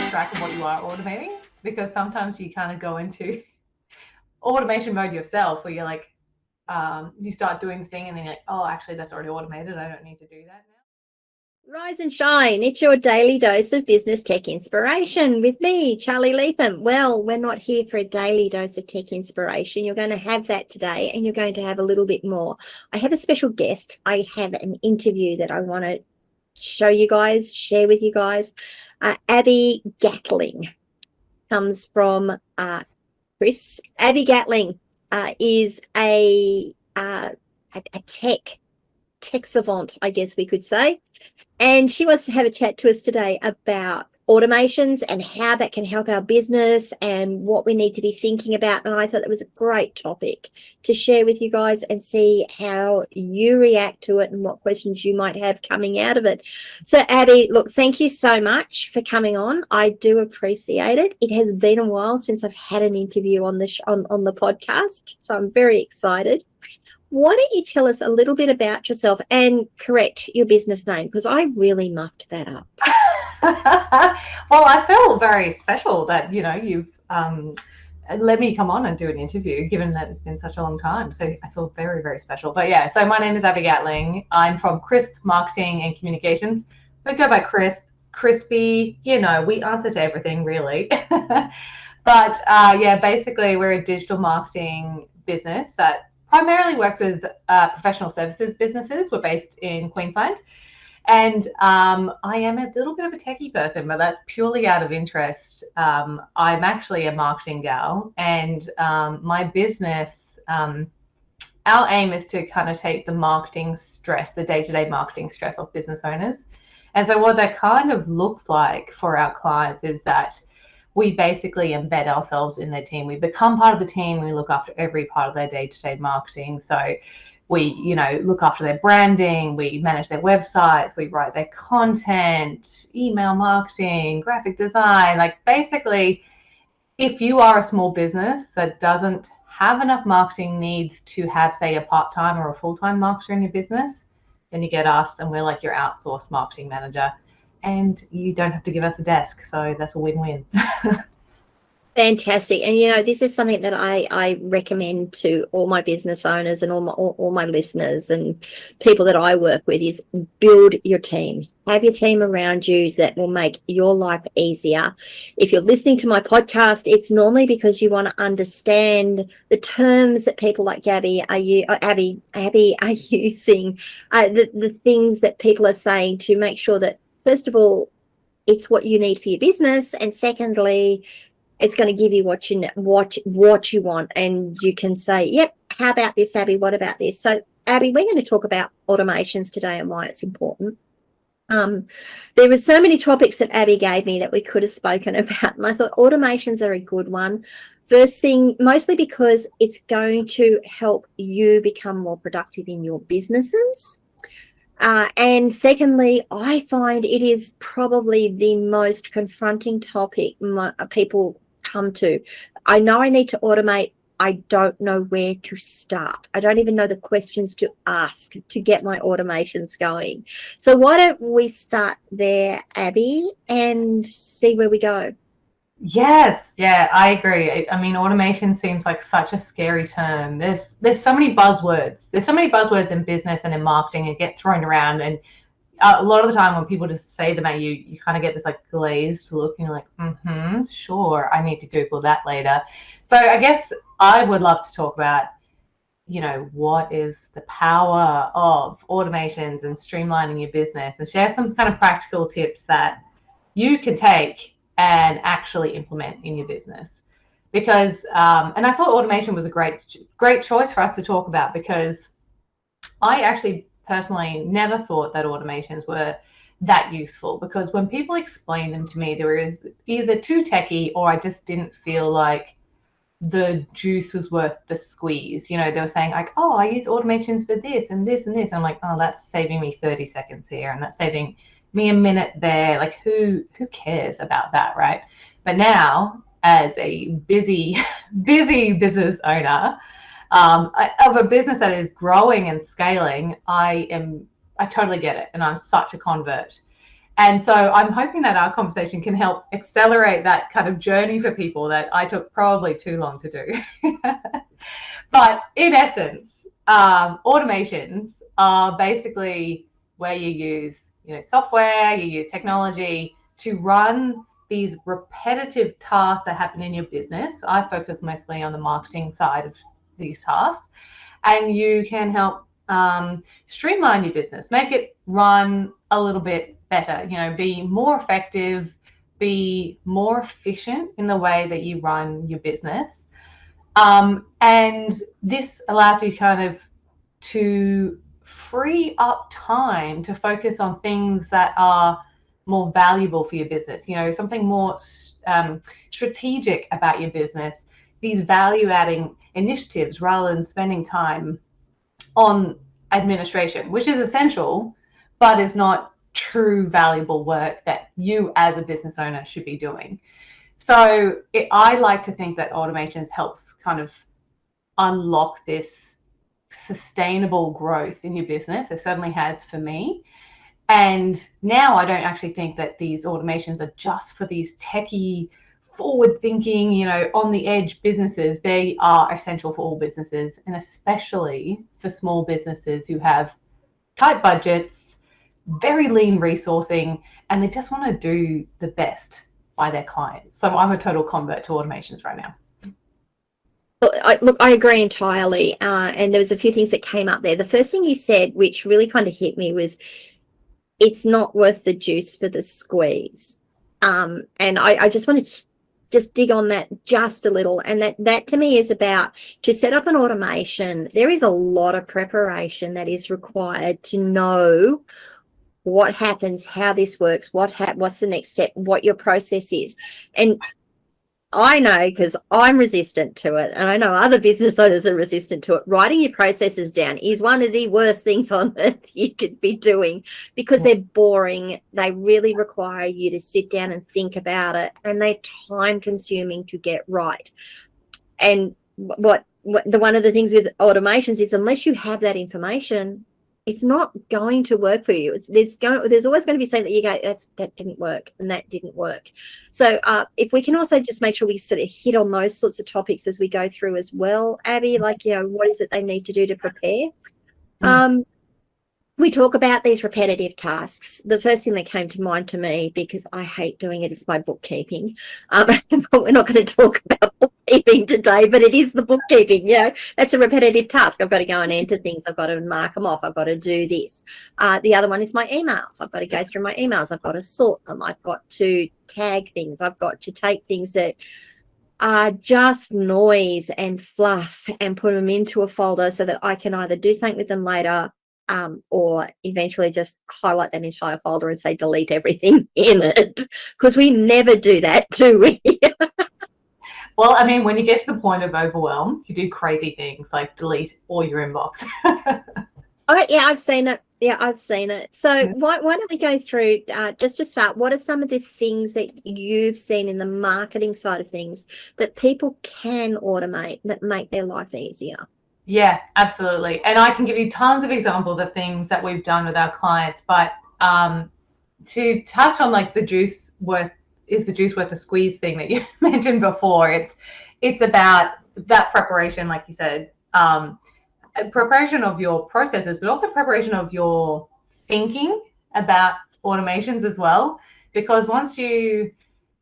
track of what you are automating, because sometimes you kind of go into automation mode yourself where you're like, you start doing the thing and then you're like, oh, actually that's already automated. I don't need to do that now. Rise and shine. It's your daily dose of business tech inspiration with me, Charly Leetham. Well, we're not here for a daily dose of tech inspiration. You're going to have that today, and you're going to have a little bit more. I have a special guest. I have an interview that I want to show you guys, share with you guys. Abi Gatling comes from Chris. Abi Gatling is a tech savant, I guess we could say. And she wants to have a chat to us today about automations and how that can help our business and what we need to be thinking about. And I thought that was a great topic to share with you guys and see how you react to it and what questions you might have coming out of it. So, Abi, look, thank you so much for coming on. I do appreciate it. It has been a while since I've had an interview on the on the podcast, so I'm very excited. Why don't you tell us a little bit about yourself and correct your business name, because I really muffed that up. Well, I feel very special that, you know, you've let me come on and do an interview, given that it's been such a long time. So I feel very, very special. But yeah, so my name is Abi Gatling. I'm from Crisp Marketing and Communications. We go by Crisp, Crispy, you know, we answer to everything really. But yeah, basically we're a digital marketing business that primarily works with professional services businesses. We're based in Queensland. And I am a little bit of a techie person, but that's purely out of interest. I'm actually a marketing gal, and my business, our aim is to kind of take the marketing stress, the day-to-day marketing stress off business owners. And so what that kind of looks like for our clients is that we basically embed ourselves in their team. We become part of the team. We look after every part of their day-to-day marketing. So we, you know, look after their branding. We manage their websites. We write their content, email marketing, graphic design. Like basically, if you are a small business that doesn't have enough marketing needs to have, say, a part-time or a full-time marketer in your business, then you get us and we're like your outsourced marketing manager. And you don't have to give us a desk. So that's a win-win. Fantastic. And, you know, this is something that I recommend to all my business owners and all my listeners and people that I work with is build your team. Have your team around you that will make your life easier. If you're listening to my podcast, it's normally because you want to understand the terms that people like Abi are using, the things that people are saying to make sure that, first of all, it's what you need for your business, and secondly, it's going to give you what you want, and you can say, yep, how about this, Abi? What about this? So, Abi, we're going to talk about automations today and why it's important. There were so many topics that Abi gave me that we could have spoken about, and I thought automations are a good one. First thing, mostly because it's going to help you become more productive in your businesses. And secondly, I find it is probably the most confronting topic people come to. I know I need to automate. I don't know where to start. I don't even know the questions to ask to get my automations going. So why don't we start there, Abi, and see where we go? Yes, yeah, I agree. I mean, automation seems like such a scary term. There's so many buzzwords. There's so many buzzwords in business and in marketing and get thrown around. And a lot of the time when people just say them at you, you kind of get this like glazed look and you're like, sure, I need to Google that later. So I guess I would love to talk about, you know, what is the power of automations and streamlining your business and share some kind of practical tips that you can take and actually implement in your business. Because and I thought automation was a great choice for us to talk about, because I actually personally never thought that automations were that useful, because when people explained them to me, they were either too techie or I just didn't feel like the juice was worth the squeeze. You know, they were saying like, oh, I use automations for this and this and this. I'm like, oh, that's saving me 30 seconds here and that's saving me a minute there. Like who cares about that, right? But now, as a busy business owner of a business that is growing and scaling, I totally get it, and I'm such a convert. And so I'm hoping that our conversation can help accelerate that kind of journey for people that I took probably too long to do. But in essence, automations are basically where you use, software, you use technology to run these repetitive tasks that happen in your business. I focus mostly on the marketing side of these tasks, and you can help streamline your business, make it run a little bit better, be more effective, be more efficient in the way that you run your business. And this allows you kind of to free up time to focus on things that are more valuable for your business, something more strategic about your business, these value-adding initiatives, rather than spending time on administration, which is essential, but is not true valuable work that you as a business owner should be doing. So I like to think that automations helps kind of unlock this sustainable growth in your business. It certainly has for me. And now I don't actually think that these automations are just for these techie, forward-thinking, on the edge businesses. They are essential for all businesses, and especially for small businesses who have tight budgets, very lean resourcing, and they just want to do the best by their clients. So I'm a total convert to automations right now. Look, I agree entirely. And there was a few things that came up there. The first thing you said, which really kind of hit me, was it's not worth the juice for the squeeze. And I just want to just dig on that just a little. And that to me is about, to set up an automation, there is a lot of preparation that is required to know what happens, how this works, what's the next step, what your process is. And I know, because I'm resistant to it, and I know other business owners are resistant to it. Writing your processes down is one of the worst things on earth you could be doing, because they're boring. They really require you to sit down and think about it, and they're time consuming to get right. And one of the things with automations is, unless you have that information, it's not going to work for you. There's always going to be something that you go, that didn't work and that didn't work. So if we can also just make sure we sort of hit on those sorts of topics as we go through as well, Abby, like, what is it they need to do to prepare? We talk about these repetitive tasks. The first thing that came to mind to me, because I hate doing it, is my bookkeeping. But we're not going to talk about bookkeeping today, but it is the bookkeeping. That's a repetitive task. I've got to go and enter things. I've got to mark them off. I've got to do this. The other one is my emails. I've got to go through my emails. I've got to sort them. I've got to tag things. I've got to take things that are just noise and fluff and put them into a folder so that I can either do something with them later, or eventually just highlight that entire folder and say delete everything in it, because we never do that, do we? Well, I mean, when you get to the point of overwhelm, you do crazy things like delete all your inbox. Oh, yeah, I've seen it. So why don't we go through, just to start, what are some of the things that you've seen in the marketing side of things that people can automate that make their life easier? Yeah, absolutely. And I can give you tons of examples of things that we've done with our clients, but to touch on like the juice worth the squeeze thing that you mentioned before, it's about that preparation, like you said, preparation of your processes, but also preparation of your thinking about automations as well. Because once you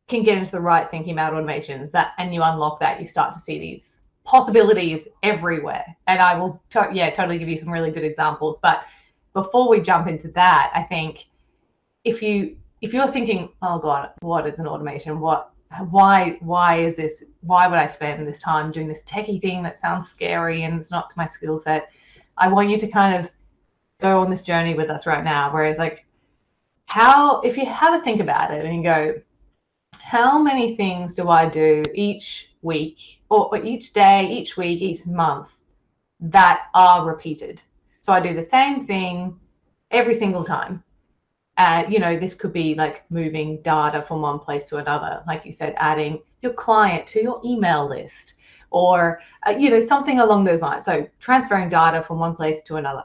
can get into the right thinking about automations, and you unlock that, you start to see these possibilities everywhere. And I will totally give you some really good examples. But before we jump into that, I think if you're thinking, oh God, what is an automation? Why is this? Why would I spend this time doing this techie thing that sounds scary and it's not to my skill set? I want you to kind of go on this journey with us right now. Whereas like, if you have a think about it and you go, how many things do I do each week or each day, each week, each month that are repeated? So I do the same thing every single time. This could be like moving data from one place to another, like you said, adding your client to your email list, or something along those lines. So transferring data from one place to another.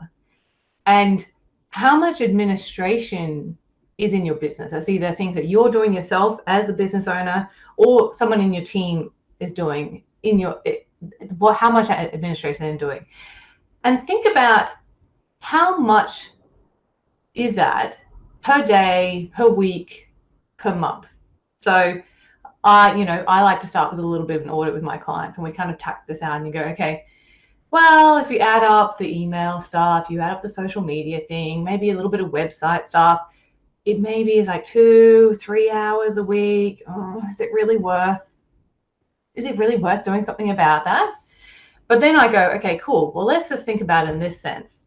And how much administration is in your business. It's either things that you're doing yourself as a business owner or someone in your team is doing in your, how much administration they're doing. And think about how much is that per day, per week, per month. So I like to start with a little bit of an audit with my clients, and we kind of tack this out and you go, okay, well, if you add up the email stuff, you add up the social media thing, maybe a little bit of website stuff, it maybe is like 2-3 hours a week. Oh, is it really worth doing something about that? But then I go, okay, cool. Well, let's just think about it in this sense.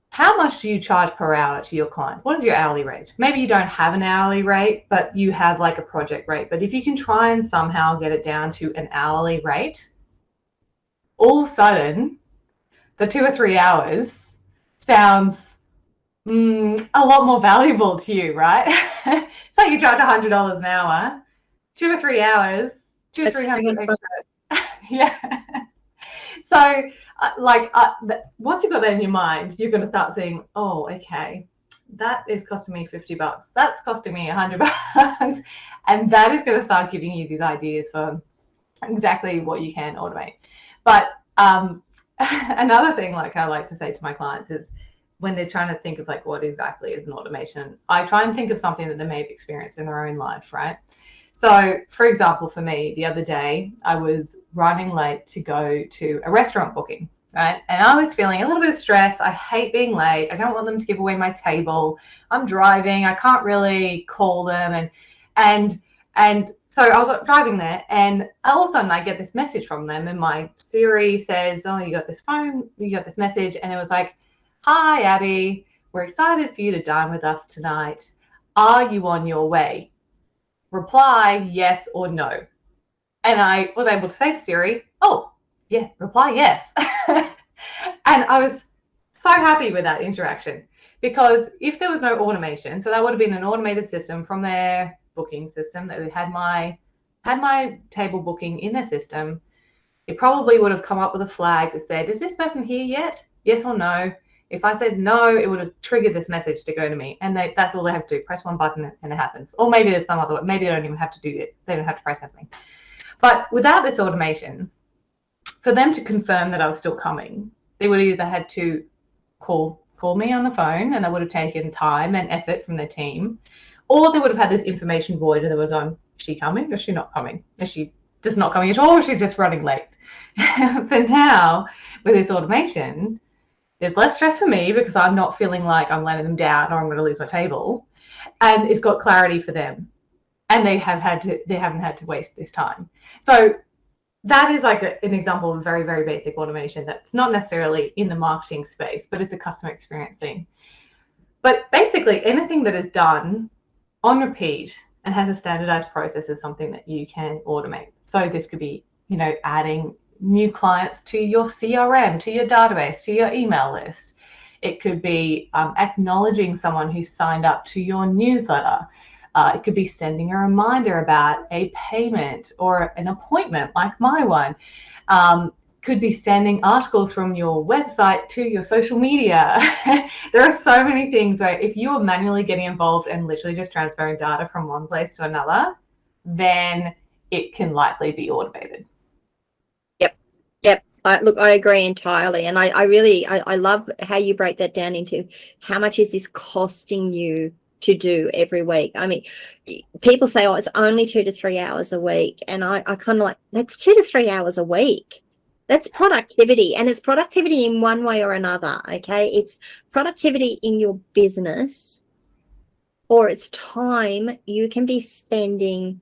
How much do you charge per hour to your client? What is your hourly rate? Maybe you don't have an hourly rate, but you have like a project rate. But if you can try and somehow get it down to an hourly rate, all of a sudden, the 2 or 3 hours sounds a lot more valuable to you, right? It's like you charge $100 an hour, 2 or 3 hours, 200 or 300 extra. Yeah. So once you've got that in your mind, you're going to start saying, oh, okay, that is costing me $50. That's costing me $100. And that is going to start giving you these ideas for exactly what you can automate. But another thing, like I like to say to my clients, is when they're trying to think of like what exactly is an automation, I try and think of something that they may have experienced in their own life, right? So, for example, for me, the other day, I was running late to go to a restaurant booking, right? And I was feeling a little bit of stress. I hate being late. I don't want them to give away my table. I'm driving. I can't really call them. And so I was driving there, and all of a sudden I get this message from them, and my Siri says, oh, you got this message. And it was like, hi, Abby, we're excited for you to dine with us tonight. Are you on your way? Reply yes or no. And I was able to say to Siri, oh, yeah, reply yes. And I was so happy with that interaction, because if there was no automation, so that would have been an automated system from their booking system that had my table booking in their system, it probably would have come up with a flag that said, is this person here yet? Yes or no. If I said no, it would have triggered this message to go to me. And that's all they have to do. Press one button and it happens. Or maybe there's some other way. Maybe they don't even have to do it. They don't have to press anything. But without this automation, for them to confirm that I was still coming, they would have either had to call me on the phone, and that would have taken time and effort from their team, or they would have had this information void and they would have gone, is she coming or is she not coming? Is she just not coming at all, or is she just running late? But now, with this automation, there's less stress for me because I'm not feeling like I'm letting them down or I'm going to lose my table. And it's got clarity for them. And they haven't had to waste this time. So that is like an example of a very, very basic automation that's not necessarily in the marketing space, but it's a customer experience thing. But basically, anything that is done on repeat and has a standardized process is something that you can automate. So this could be, adding new clients to your CRM, to your database, to your email list. It could be acknowledging someone who signed up to your newsletter. It could be sending a reminder about a payment or an appointment like my one. Could be sending articles from your website to your social media. There are so many things where if you are manually getting involved and literally just transferring data from one place to another, then it can likely be automated. Yep. I agree entirely. And I love how you break that down into how much is this costing you to do every week. I mean, people say, oh, it's only 2 to 3 hours a week. And I kind of like, that's 2 to 3 hours a week. That's productivity. And it's productivity in one way or another. Okay. It's productivity in your business, or it's time you can be spending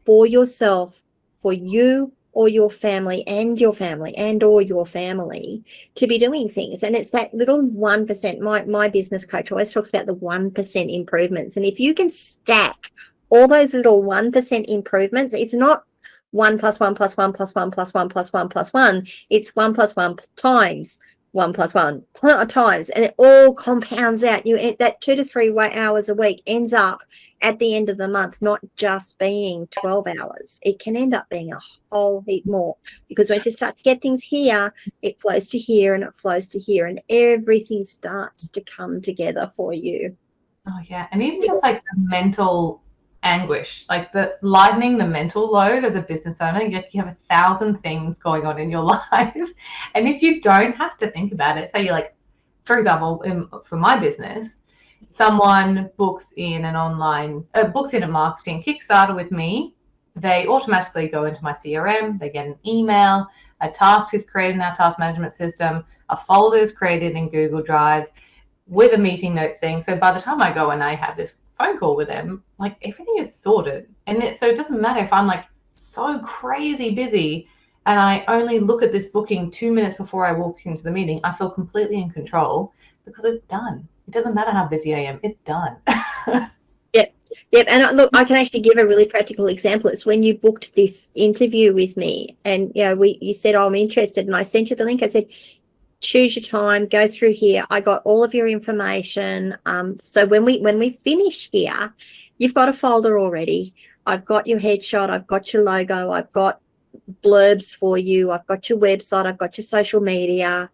for yourself, for you, or your family and or your family to be doing things. And it's that little 1%. My business coach always talks about the 1% improvements. And if you can stack all those little 1% improvements, it's not 1 plus 1 plus 1 plus 1 plus 1 plus 1 plus 1. It's 1 plus 1 times 1 plus 1 times, and it all compounds out. That 2 to 3 hours a week ends up at the end of the month not just being 12 hours. It can end up being a whole heap more, because once you start to get things here, it flows to here and it flows to here, and everything starts to come together for you. Oh yeah, and even just like the mental anguish, like the lightening the mental load as a business owner. You have 1,000 things going on in your life, and if you don't have to think about it, say you're like, for example, for my business, someone books in an online books in a marketing Kickstarter with me, they automatically go into my CRM, they get an email, a task is created in our task management system, a folder is created in Google Drive with a meeting notes thing. So by the time I go and I have this phone call with them, like everything is sorted. So it doesn't matter if I'm like so crazy busy and I only look at this booking 2 minutes before I walk into the meeting, I feel completely in control because it's done. It doesn't matter how busy I am, it's done. Yep, yep. And look, I can actually give a really practical example. It's when you booked this interview with me, and you said, oh, I'm interested, and I sent you the link. I said, choose your time, go through here. I got all of your information. So when we finish here, you've got a folder already. I've got your headshot, I've got your logo, I've got blurbs for you, I've got your website, I've got your social media.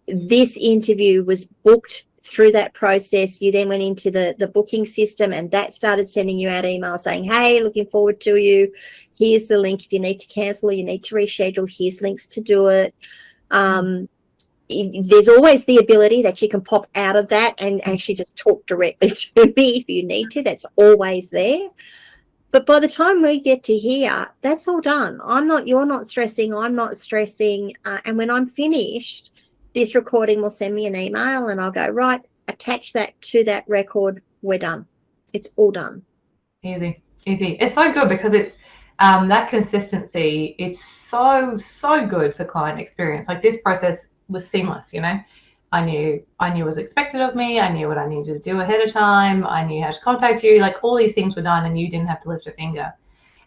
This interview was booked through that process. You then went into the booking system, and that started sending you out emails saying, hey, looking forward to you. Here's the link. If you need to cancel or you need to reschedule, here's links to do it. There's always the ability that you can pop out of that and actually just talk directly to me if you need to. That's always there. But by the time we get to here, that's all done. You're not stressing, I'm not stressing. And when I'm finished, this recording will send me an email and I'll go, right, attach that to that record. We're done. It's all done. Easy. It's so good because it's that consistency is so good for client experience. Like this process was seamless, I knew what was expected of me. I knew what I needed to do ahead of time. I knew how to contact you. Like all these things were done and you didn't have to lift a finger.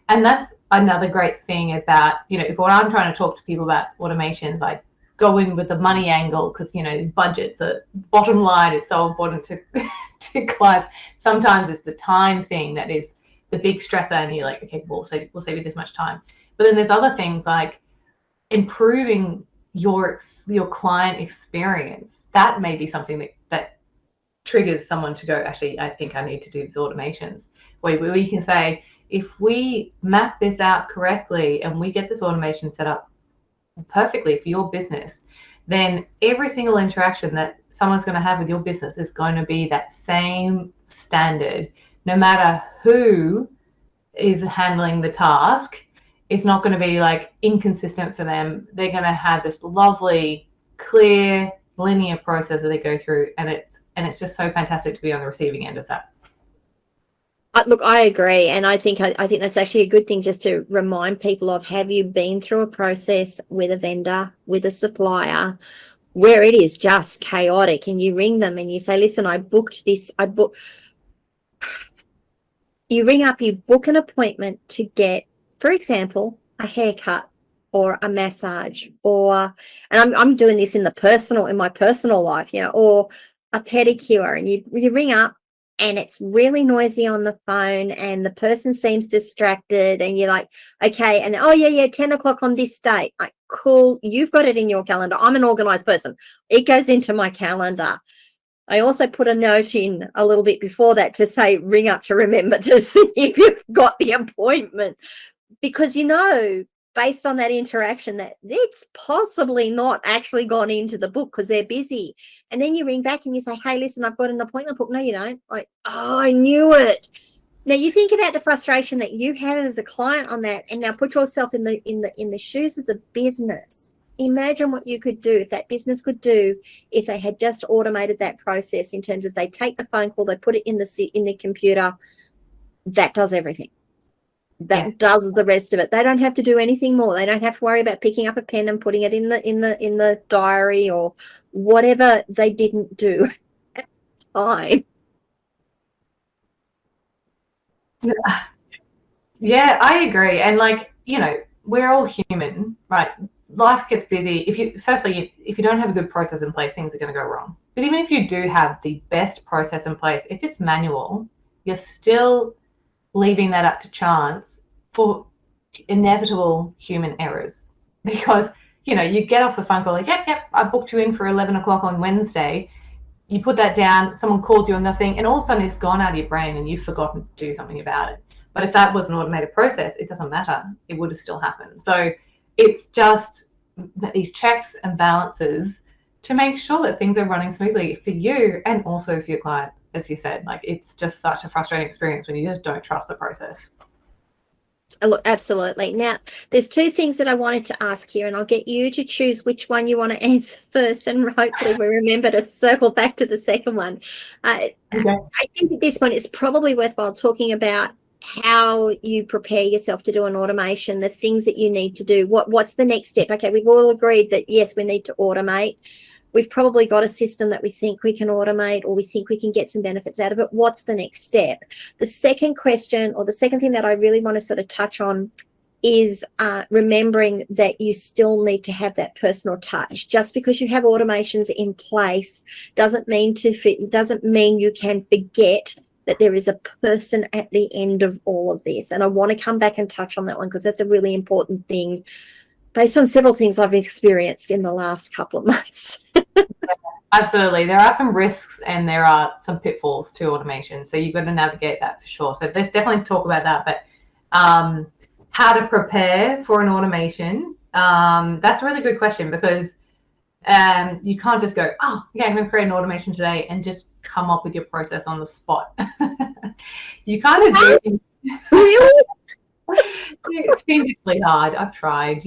And that's another great thing about, if when I'm trying to talk to people about automations, I go in with the money angle because, budgets are, bottom line is so important to clients. Sometimes it's the time thing that is the big stressor and you're like, okay, we'll save you this much time. But then there's other things like improving your client experience. That may be something that triggers someone to go, actually, I think I need to do these automations. Where we can say, if we map this out correctly and we get this automation set up perfectly for your business, then every single interaction that someone's going to have with your business is going to be that same standard. No matter who is handling the task, it's not going to be like inconsistent for them. They're going to have this lovely, clear, linear process that they go through, and it's just so fantastic to be on the receiving end of that. Look, I agree, and I think that's actually a good thing just to remind people of. Have you been through a process with a vendor, with a supplier, where it is just chaotic, and you ring them and you say, listen, I booked this, you ring up, you book an appointment to get, for example, a haircut or a massage, and I'm doing this in my personal life, or a pedicure, and you ring up and it's really noisy on the phone and the person seems distracted and you're like, okay, and oh yeah, 10 o'clock on this date. Like, cool, you've got it in your calendar. I'm an organized person. It goes into my calendar. I also put a note in a little bit before that to say, ring up to remember to see if you've got the appointment, because based on that interaction that it's possibly not actually gone into the book because they're busy. And then you ring back and you say, hey, listen, I've got an appointment book. No, you don't. Like, oh, I knew it. Now you think about the frustration that you have as a client on that, and now put yourself in the shoes of the business. Imagine what you could do, if that business could do, if they had just automated that process in terms of they take the phone call, they put it in the computer. That does everything. That does the rest of it. They don't have to do anything more. They don't have to worry about picking up a pen and putting it in the diary or whatever they didn't do at the time. Yeah, I agree. And we're all human, right? Life gets busy. If you don't have a good process in place, things are going to go wrong. But even if you do have the best process in place, if it's manual, you're still leaving that up to chance for inevitable human errors. Because, you get off the phone call like, yep, I booked you in for 11 o'clock on Wednesday. you put that down, someone calls you on the thing, and all of a sudden it's gone out of your brain and you've forgotten to do something about it. But if that was an automated process, it doesn't matter. It would have still happened. So it's just these checks and balances to make sure that things are running smoothly for you and also for your client. As you said, like, it's just such a frustrating experience when you just don't trust the process. Look, absolutely. Now, there's two things that I wanted to ask here, and I'll get you to choose which one you want to answer first, and hopefully we remember to circle back to the second one. Okay. I think at this point it's probably worthwhile talking about how you prepare yourself to do an automation, the things that you need to do. What's the next step? Okay, we've all agreed that, yes, we need to automate. We've probably got a system that we think we can automate, or we think we can get some benefits out of it. What's the next step? The second question, or the second thing that I really want to sort of touch on, is remembering that you still need to have that personal touch. Just because you have automations in place doesn't mean you can forget that there is a person at the end of all of this. And I want to come back and touch on that one, because that's a really important thing based on several things I've experienced in the last couple of months. Absolutely. There are some risks and there are some pitfalls to automation. So you've got to navigate that for sure. So let's definitely talk about that. But how to prepare for an automation, that's a really good question, because you can't just go, oh, okay, I'm going to create an automation today and just come up with your process on the spot. You kind of do. Really? It's physically hard. I've tried,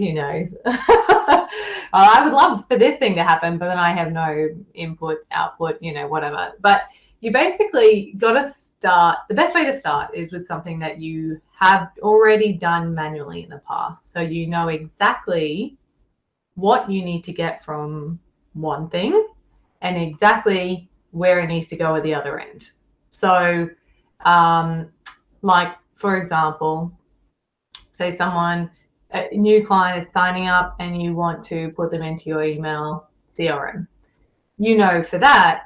I would love for this thing to happen, but then I have no input, output, whatever. But you basically got to start. The best way to start is with something that you have already done manually in the past. So you know exactly what you need to get from one thing and exactly where it needs to go at the other end. So, like, for example, say a new client is signing up and you want to put them into your email CRM. You know for that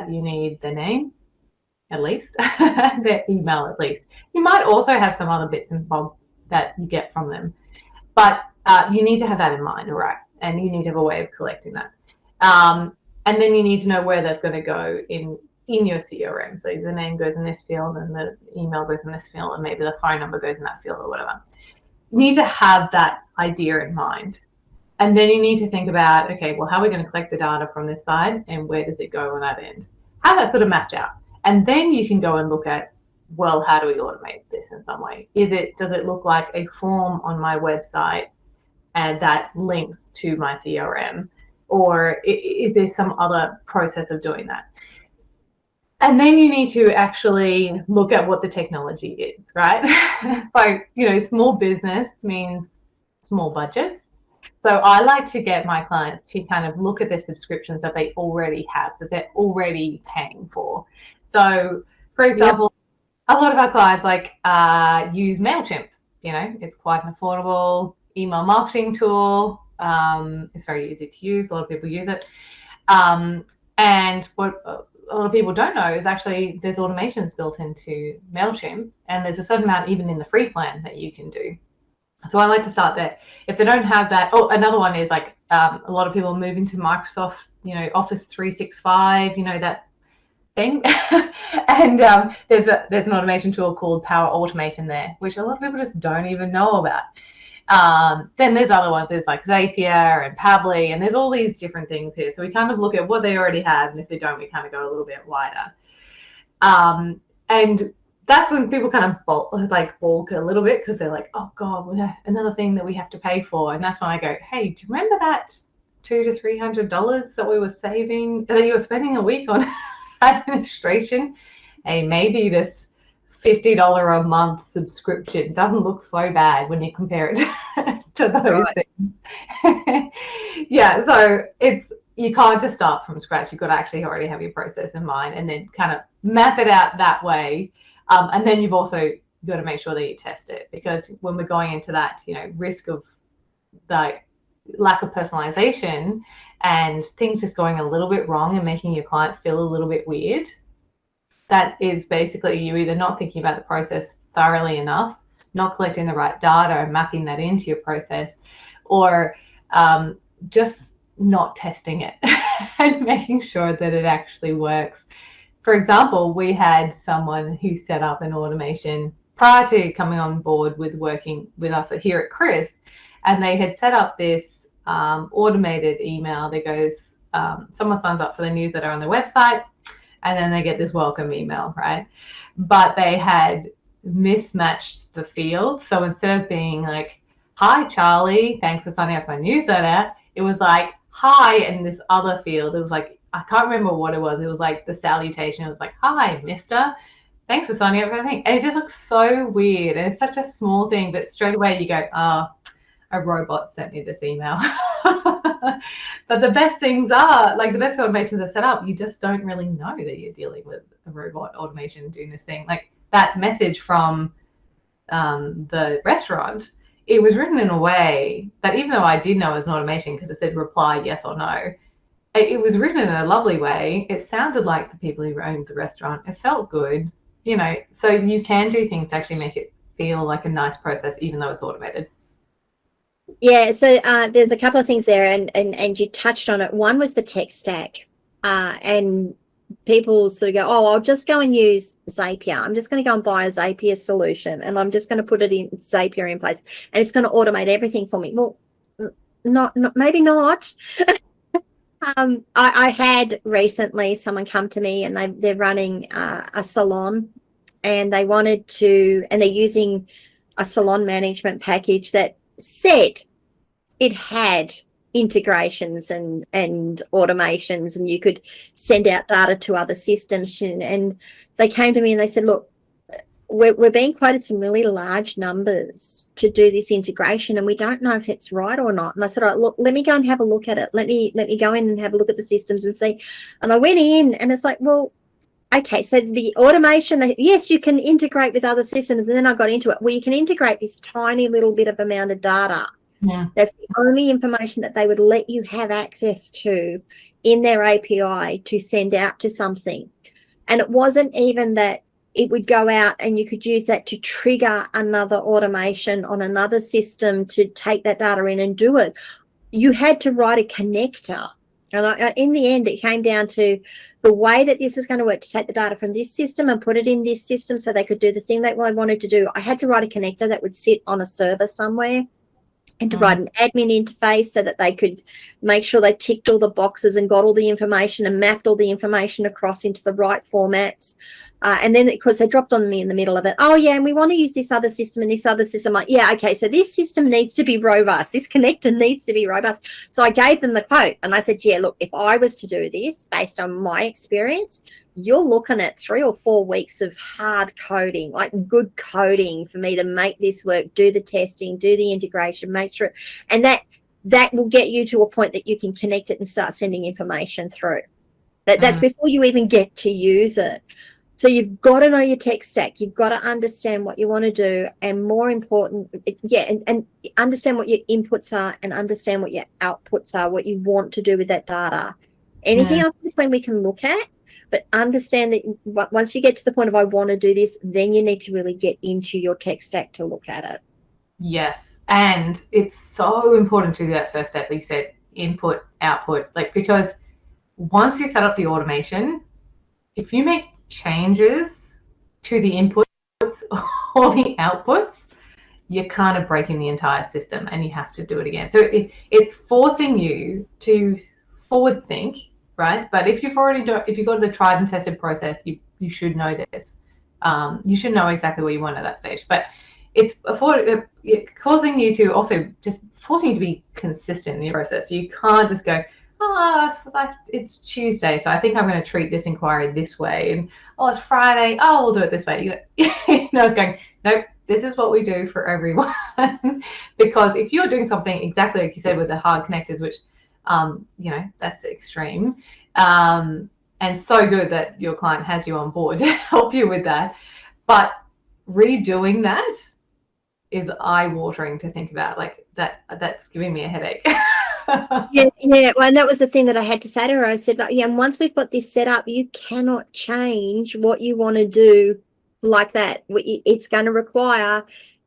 you need their name, at least, their email at least. You might also have some other bits and bobs that you get from them, but you need to have that in mind, right? And you need to have a way of collecting that. And then you need to know where that's going to go in your CRM. So the name goes in this field and the email goes in this field, and maybe the phone number goes in that field or whatever. You need to have that idea in mind. And then you need to think about, okay, well, how are we going to collect the data from this side and where does it go on that end? Have that sort of mapped out. And then you can go and look at, well, how do we automate this in some way? Does it look like a form on my website and that links to my CRM? Or is there some other process of doing that? And then you need to actually look at what the technology is, right? So, small business means small budgets. So I like to get my clients to kind of look at their subscriptions that they already have, that they're already paying for. So, for example, a lot of our clients use MailChimp. It's quite an affordable email marketing tool. It's very easy to use. A lot of people use it. And what a lot of people don't know is actually there's automations built into MailChimp, and there's a certain amount even in the free plan that you can do. So I like to start there. If they don't have that, another one is a lot of people move into Microsoft, Office 365, that thing. And there's an automation tool called Power Automate in there, which a lot of people just don't even know about. Then there's other ones. There's like Zapier and Pabbly, and there's all these different things here. So we kind of look at what they already have, and if they don't, we kind of go a little bit wider. And that's when people kind of balk a little bit, because they're like, oh God, another thing that we have to pay for. And that's when I go, hey, do you remember that $200 to $300 that we were saving, that you were spending a week on administration? Hey, maybe this $50 a month subscription doesn't look so bad when you compare it to those things. Yeah, so you can't just start from scratch. You've got to actually already have your process in mind and then kind of map it out that way. And then you've also got to make sure that you test it, because when we're going into that, risk of the lack of personalization and things just going a little bit wrong and making your clients feel a little bit weird, that is basically you either not thinking about the process thoroughly enough, not collecting the right data and mapping that into your process, or just not testing it and making sure that it actually works. For example, we had someone who set up an automation prior to coming on board with working with us here at Crisp, and they had set up this automated email that goes, someone signs up for the newsletter on their website, and then they get this welcome email, right? But they had mismatched the field. So instead of being like, hi, Charlie, thanks for signing up for my newsletter, it was like, hi, and this other field, it was like, I can't remember what it was. It was like the salutation. It was like, hi, mister. Thanks for signing up for everything. And it just looks so weird. And it's such a small thing, but straight away you go, oh, a robot sent me this email. But the best things are, like the best automations are set up, you just don't really know that you're dealing with a robot automation doing this thing. Like that message from the restaurant, it was written in a way that even though I did know it was an automation because it said reply yes or no, it was written in a lovely way. It sounded like the people who owned the restaurant. It felt good, you know, so you can do things to actually make it feel like a nice process, even though it's automated. Yeah, so there's a couple of things there, and you touched on it. One was the tech stack, and people sort of go, oh, I'll just go and use Zapier. I'm just going to go and buy a Zapier solution, and I'm just going to put it in Zapier in place, and it's going to automate everything for me. Well, not maybe not. I had recently someone come to me, and they're running a salon, and they wanted to, and they're using a salon management package that said it had integrations and automations, and you could send out data to other systems. And they came to me and they said, look, we're being quoted some really large numbers to do this integration, and we don't know if it's right or not. And I said, all right, look, let me go and have a look at it. Let me go in and have a look at the systems and see. And I went in, and it's like, well, okay, so the automation, yes, you can integrate with other systems. And then I got into it. Well, you can integrate this tiny little bit of amount of data. Yeah. That's the only information that they would let you have access to in their API to send out to something. And it wasn't even that it would go out and you could use that to trigger another automation on another system to take that data in and do it. You had to write a connector. And in the end, it came down to the way that this was going to work, to take the data from this system and put it in this system so they could do the thing that I wanted to do. I had to write a connector that would sit on a server somewhere, and to write an admin interface so that they could make sure they ticked all the boxes and got all the information and mapped all the information across into the right formats. And then, of course, they dropped on me in the middle of it. Oh, yeah, and we want to use this other system and this other system. Like, yeah, okay, so this system needs to be robust. This connector needs to be robust. So I gave them the quote, and I said, yeah, look, if I was to do this based on my experience, you're looking at 3 or 4 weeks of hard coding, like good coding for me to make this work, do the testing, do the integration, make sure, and that will get you to a point that you can connect it and start sending information through. That's before you even get to use it. So you've got to know your tech stack. You've got to understand what you want to do, and more important, and understand what your inputs are and understand what your outputs are, what you want to do with that data. Anything else between we can look at, but understand that once you get to the point of I want to do this, then you need to really get into your tech stack to look at it. Yes. And it's so important to do that first step, like you said, input, output, like, because once you set up the automation, if you make changes to the inputs or the outputs, you're kind of breaking the entire system and you have to do it again. So it's forcing you to forward think, right? But if you've got the tried and tested process, you should know this. You should know exactly what you want at that stage. But it's causing you to also just forcing you to be consistent in your process. You can't just go, it's Tuesday, so I think I'm going to treat this inquiry this way. And it's Friday, we'll do it this way. It's going, nope, this is what we do for everyone. Because if you're doing something exactly like you said with the hard connectors, which, that's extreme, and so good that your client has you on board to help you with that. But redoing that is eye-watering to think about. Like that's giving me a headache. Yeah. Well, and that was the thing that I had to say to her. I said, and once we've got this set up, you cannot change what you want to do like that. It's going to require,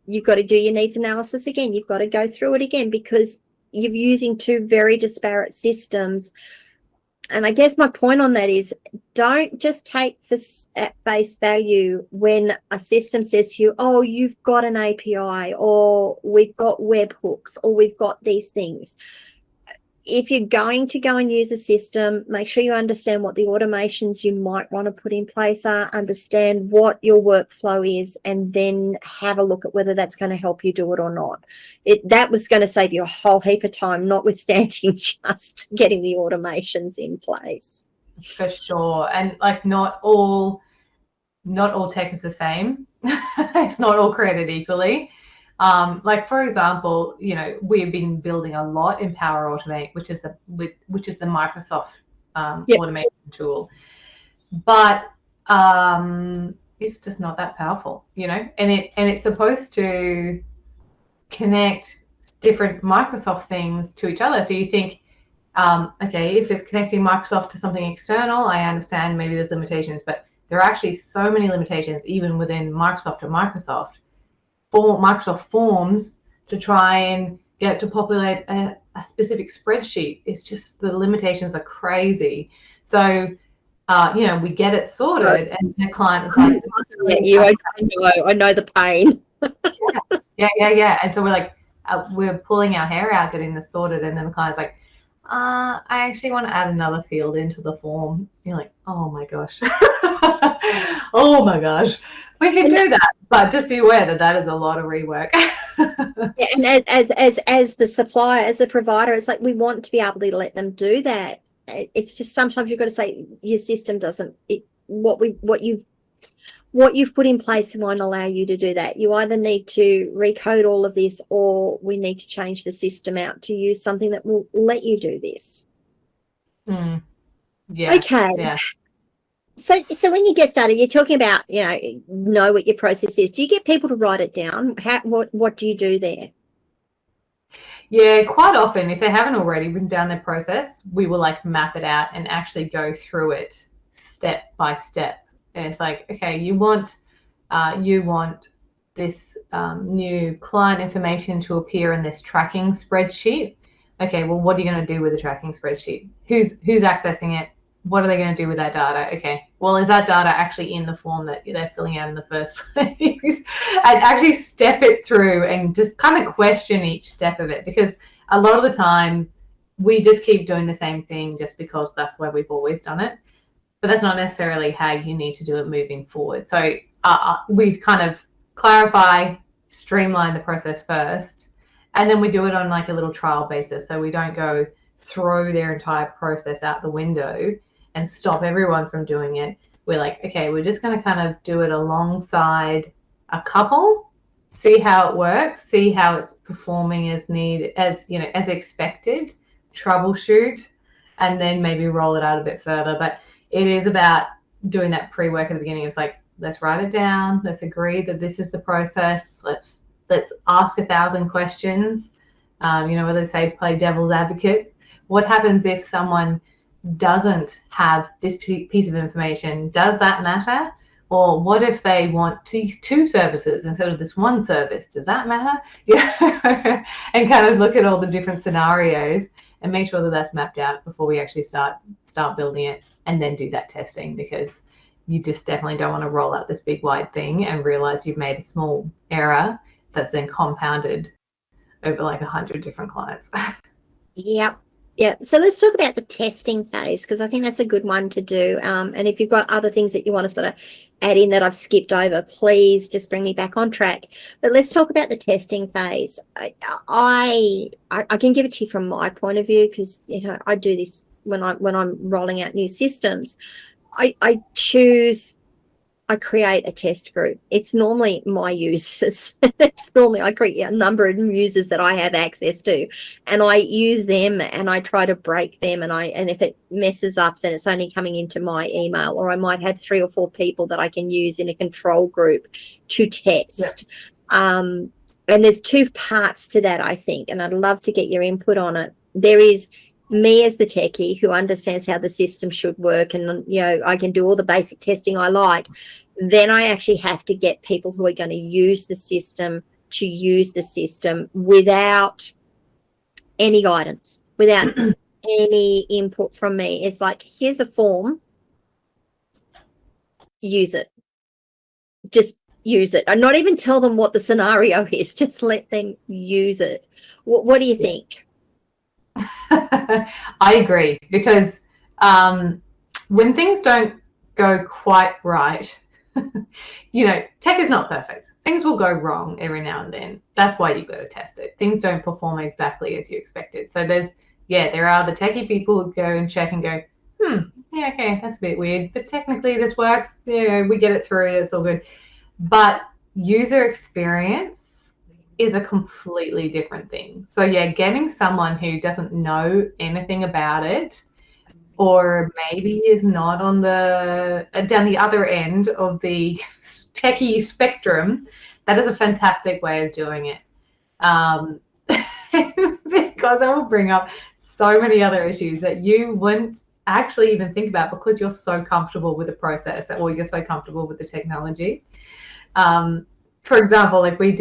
you've got to do your needs analysis again. You've got to go through it again, because you're using two very disparate systems. And I guess my point on that is, don't just take at face value when a system says to you, oh, you've got an API, or we've got webhooks, or we've got these things. If you're going to go and use a system, make sure you understand what the automations you might want to put in place are, understand what your workflow is, and then have a look at whether that's going to help you do it or not. That was going to save you a whole heap of time, notwithstanding just getting the automations in place. For sure. And like not all tech is the same. It's not all created equally. Like for example, you know, we've been building a lot in Power Automate, which is the Microsoft automation tool, but it's just not that powerful, you know. And it's supposed to connect different Microsoft things to each other. So you think, okay, if it's connecting Microsoft to something external, I understand maybe there's limitations, but there are actually so many limitations even within Microsoft to Microsoft. For Microsoft Forms to try and get it to populate a specific spreadsheet, it's just the limitations are crazy. So, you know, we get it sorted, and the client is like, I know the pain. yeah. And so we're like, we're pulling our hair out getting this sorted, and then the client's like, I actually want to add another field into the form. You're like, oh my gosh. Oh my gosh. We can do that, but just be aware that that is a lot of rework. Yeah, and as the supplier, as a provider, it's like we want to be able to let them do that. It's just sometimes you've got to say your system doesn't. What you've put in place won't allow you to do that. You either need to recode all of this, or we need to change the system out to use something that will let you do this. Yeah. Okay. Yeah. So when you get started, you're talking about, know what your process is. Do you get people to write it down? What do you do there? Yeah, quite often, if they haven't already written down their process, we will like map it out and actually go through it step by step. And it's like, okay, you want this new client information to appear in this tracking spreadsheet. Okay, well, what are you going to do with the tracking spreadsheet? Who's accessing it? What are they going to do with that data? Okay, well, is that data actually in the form that they're filling out in the first place? And actually step it through and just kind of question each step of it, because a lot of the time we just keep doing the same thing just because that's the way we've always done it. But that's not necessarily how you need to do it moving forward. So we kind of clarify, streamline the process first, and then we do it on like a little trial basis. So we don't go throw their entire process out the window and stop everyone from doing it. We're like, okay, we're just going to kind of do it alongside a couple, see how it works, see how it's performing as expected, troubleshoot, and then maybe roll it out a bit further. But it is about doing that pre-work at the beginning. It's like, let's write it down. Let's agree that this is the process. Let's ask 1,000 questions. Whether they say play devil's advocate. What happens if someone doesn't have this piece of information? Does that matter? Or what if they want two services instead of this one service? Does that matter? Yeah. And kind of look at all the different scenarios and make sure that that's mapped out before we actually start building it, and then do that testing, because you just definitely don't want to roll out this big wide thing and realize you've made a small error that's then compounded over like 100 different clients. Yep. Yeah. So let's talk about the testing phase, because I think that's a good one to do. And if you've got other things that you want to sort of add in that I've skipped over, please just bring me back on track. But let's talk about the testing phase. I can give it to you from my point of view, because I do this when I'm rolling out new systems. I create a test group. It's normally my users. I create a number of users that I have access to, and I use them and I try to break them. And if it messes up, then it's only coming into my email, or I might have 3 or 4 people that I can use in a control group to test. Yeah. And there's 2 parts to that, I think, and I'd love to get your input on it. There is me as the techie who understands how the system should work, and I can do all the basic testing I like. Then I actually have to get people who are going to use the system without any guidance, without any input from me. It's like, here's a form, use it. Just use it. And not even tell them what the scenario is, just let them use it. What do you think? I agree, because when things don't go quite right, tech is not perfect. Things will go wrong every now and then. That's why you've got to test it. Things don't perform exactly as you expected. So there are the techie people who go and check and go, yeah, okay, that's a bit weird, but technically this works. We get it through. It's all good. But user experience is a completely different thing. So yeah, getting someone who doesn't know anything about it, or maybe is not on down the other end of the techie spectrum, that is a fantastic way of doing it. Because I will bring up so many other issues that you wouldn't actually even think about, because you're so comfortable with the process, or you're so comfortable with the technology. For example, like we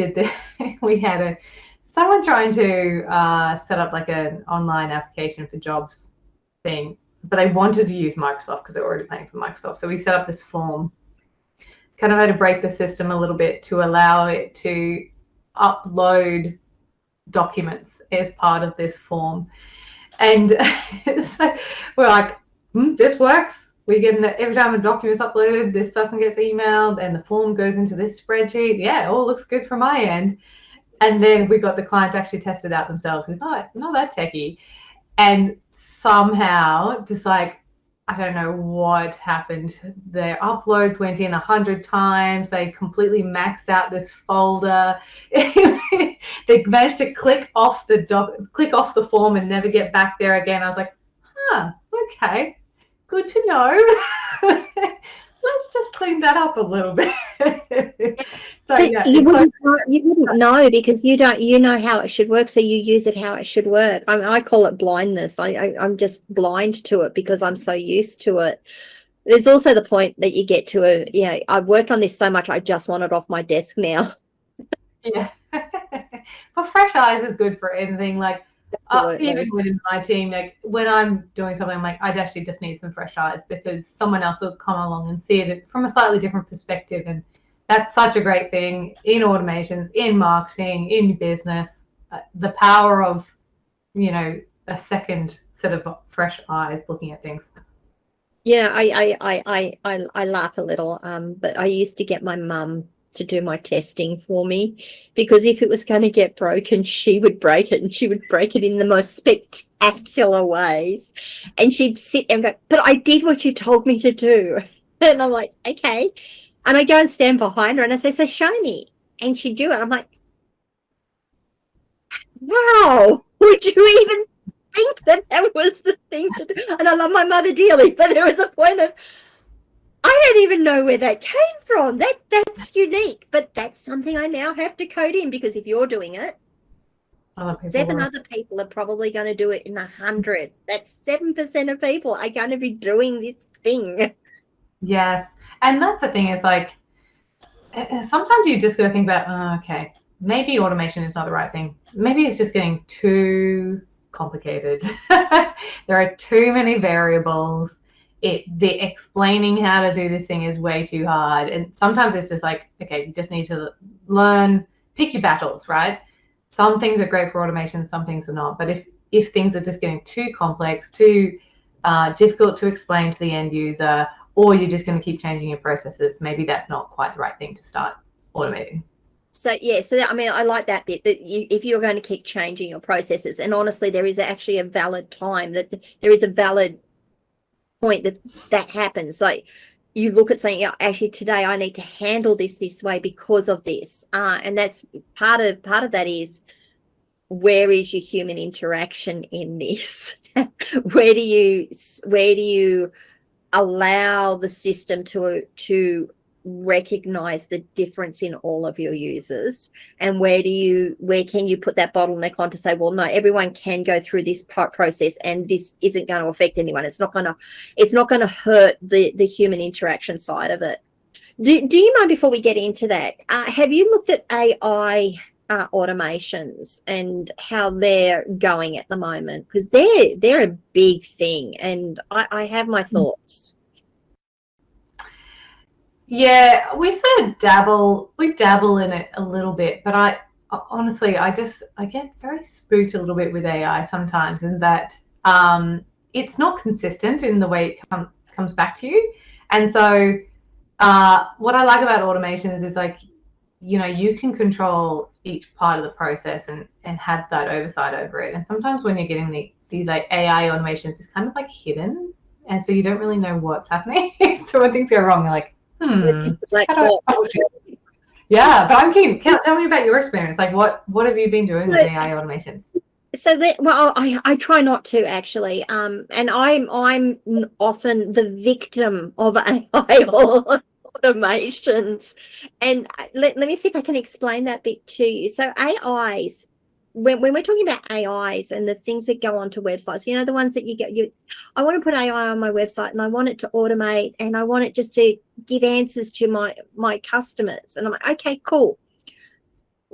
had someone trying to set up like an online application for jobs thing, but they wanted to use Microsoft because they're already paying for Microsoft. So we set up this form, kind of had to break the system a little bit to allow it to upload documents as part of this form. And so we're like, this works. We get every time a document's uploaded, this person gets emailed and the form goes into this spreadsheet. Yeah, it all looks good from my end. And then we got the client to actually test it out themselves. It's not that techie. And somehow, just like, I don't know what happened. Their uploads went in 100 times. They completely maxed out this folder. They managed to click off the form and never get back there again. I was like, okay, good to know. Let's just clean that up a little bit. So yeah, you wouldn't know, because you know how it should work, so you use it how it should work. I call it blindness. I'm just blind to it because I'm so used to it. There's also the point that you get to I've worked on this so much, I just want it off my desk now. Yeah. But fresh eyes is good for anything. Like even within my team, like when I'm doing something, I'm like, I'd actually just need some fresh eyes, because someone else will come along and see it from a slightly different perspective. And that's such a great thing in automations, in marketing, in business. The power of, a second set of fresh eyes looking at things. Yeah, I laugh a little, but I used to get my mum to do my testing for me, because if it was going to get broken, she would break it, and she would break it in the most spectacular ways. And she'd sit there and go, but I did what you told me to do. And I'm like, okay. And I go and stand behind her and I say, so show me. And she'd do it. I'm like, wow, would you even think that was the thing to do? And I love my mother dearly, but there was a point of, I don't even know where that came from. That's unique, but that's something I now have to code in, because if you're doing it, 7 other people are probably going to do it in 100. That's 7% of people are going to be doing this thing. Yes. And that's the thing, is like, sometimes you just got to think about, okay, maybe automation is not the right thing. Maybe it's just getting too complicated. There are too many variables. The explaining how to do this thing is way too hard. And sometimes it's just like, okay, you just need to learn, pick your battles, right? Some things are great for automation, some things are not. But if things are just getting too complex, too difficult to explain to the end user, or you're just going to keep changing your processes, maybe that's not quite the right thing to start automating. So yeah, I like that bit, that if you're going to keep changing your processes, and honestly, there is actually a valid time, that there is a valid point that happens. Like, you look at saying, actually today I need to handle this way because of this, and that's part of that is, where is your human interaction in this? where do you allow the system to recognize the difference in all of your users, and where can you put that bottleneck on to say, well, no, everyone can go through this process, and this isn't going to affect anyone. It's not going to hurt the human interaction side of it. Do you mind, before we get into that, have you looked at AI automations and how they're going at the moment, because they're a big thing, and I have my thoughts. Yeah, we sort of dabble in it a little bit, but I honestly, I get very spooked a little bit with AI sometimes, in that it's not consistent in the way it comes back to you. And so what I like about automations is, like, you can control each part of the process and have that oversight over it. And sometimes when you're getting these like AI automations, it's kind of like hidden, and so you don't really know what's happening. So when things go wrong, you're like, It's just a black how do I box. troubleshoot? Yeah, but I'm keen. Tell me about your experience. Like, what have you been doing with AI automations? So that, well, I try not to, actually, and I'm often the victim of AI automations, and let me see if I can explain that bit to you. So AIs, when we're talking about AIs and the things that go onto websites, the ones that I want to put AI on my website, and I want it to automate, and I want it just to give answers to my customers, and I'm like, okay, cool.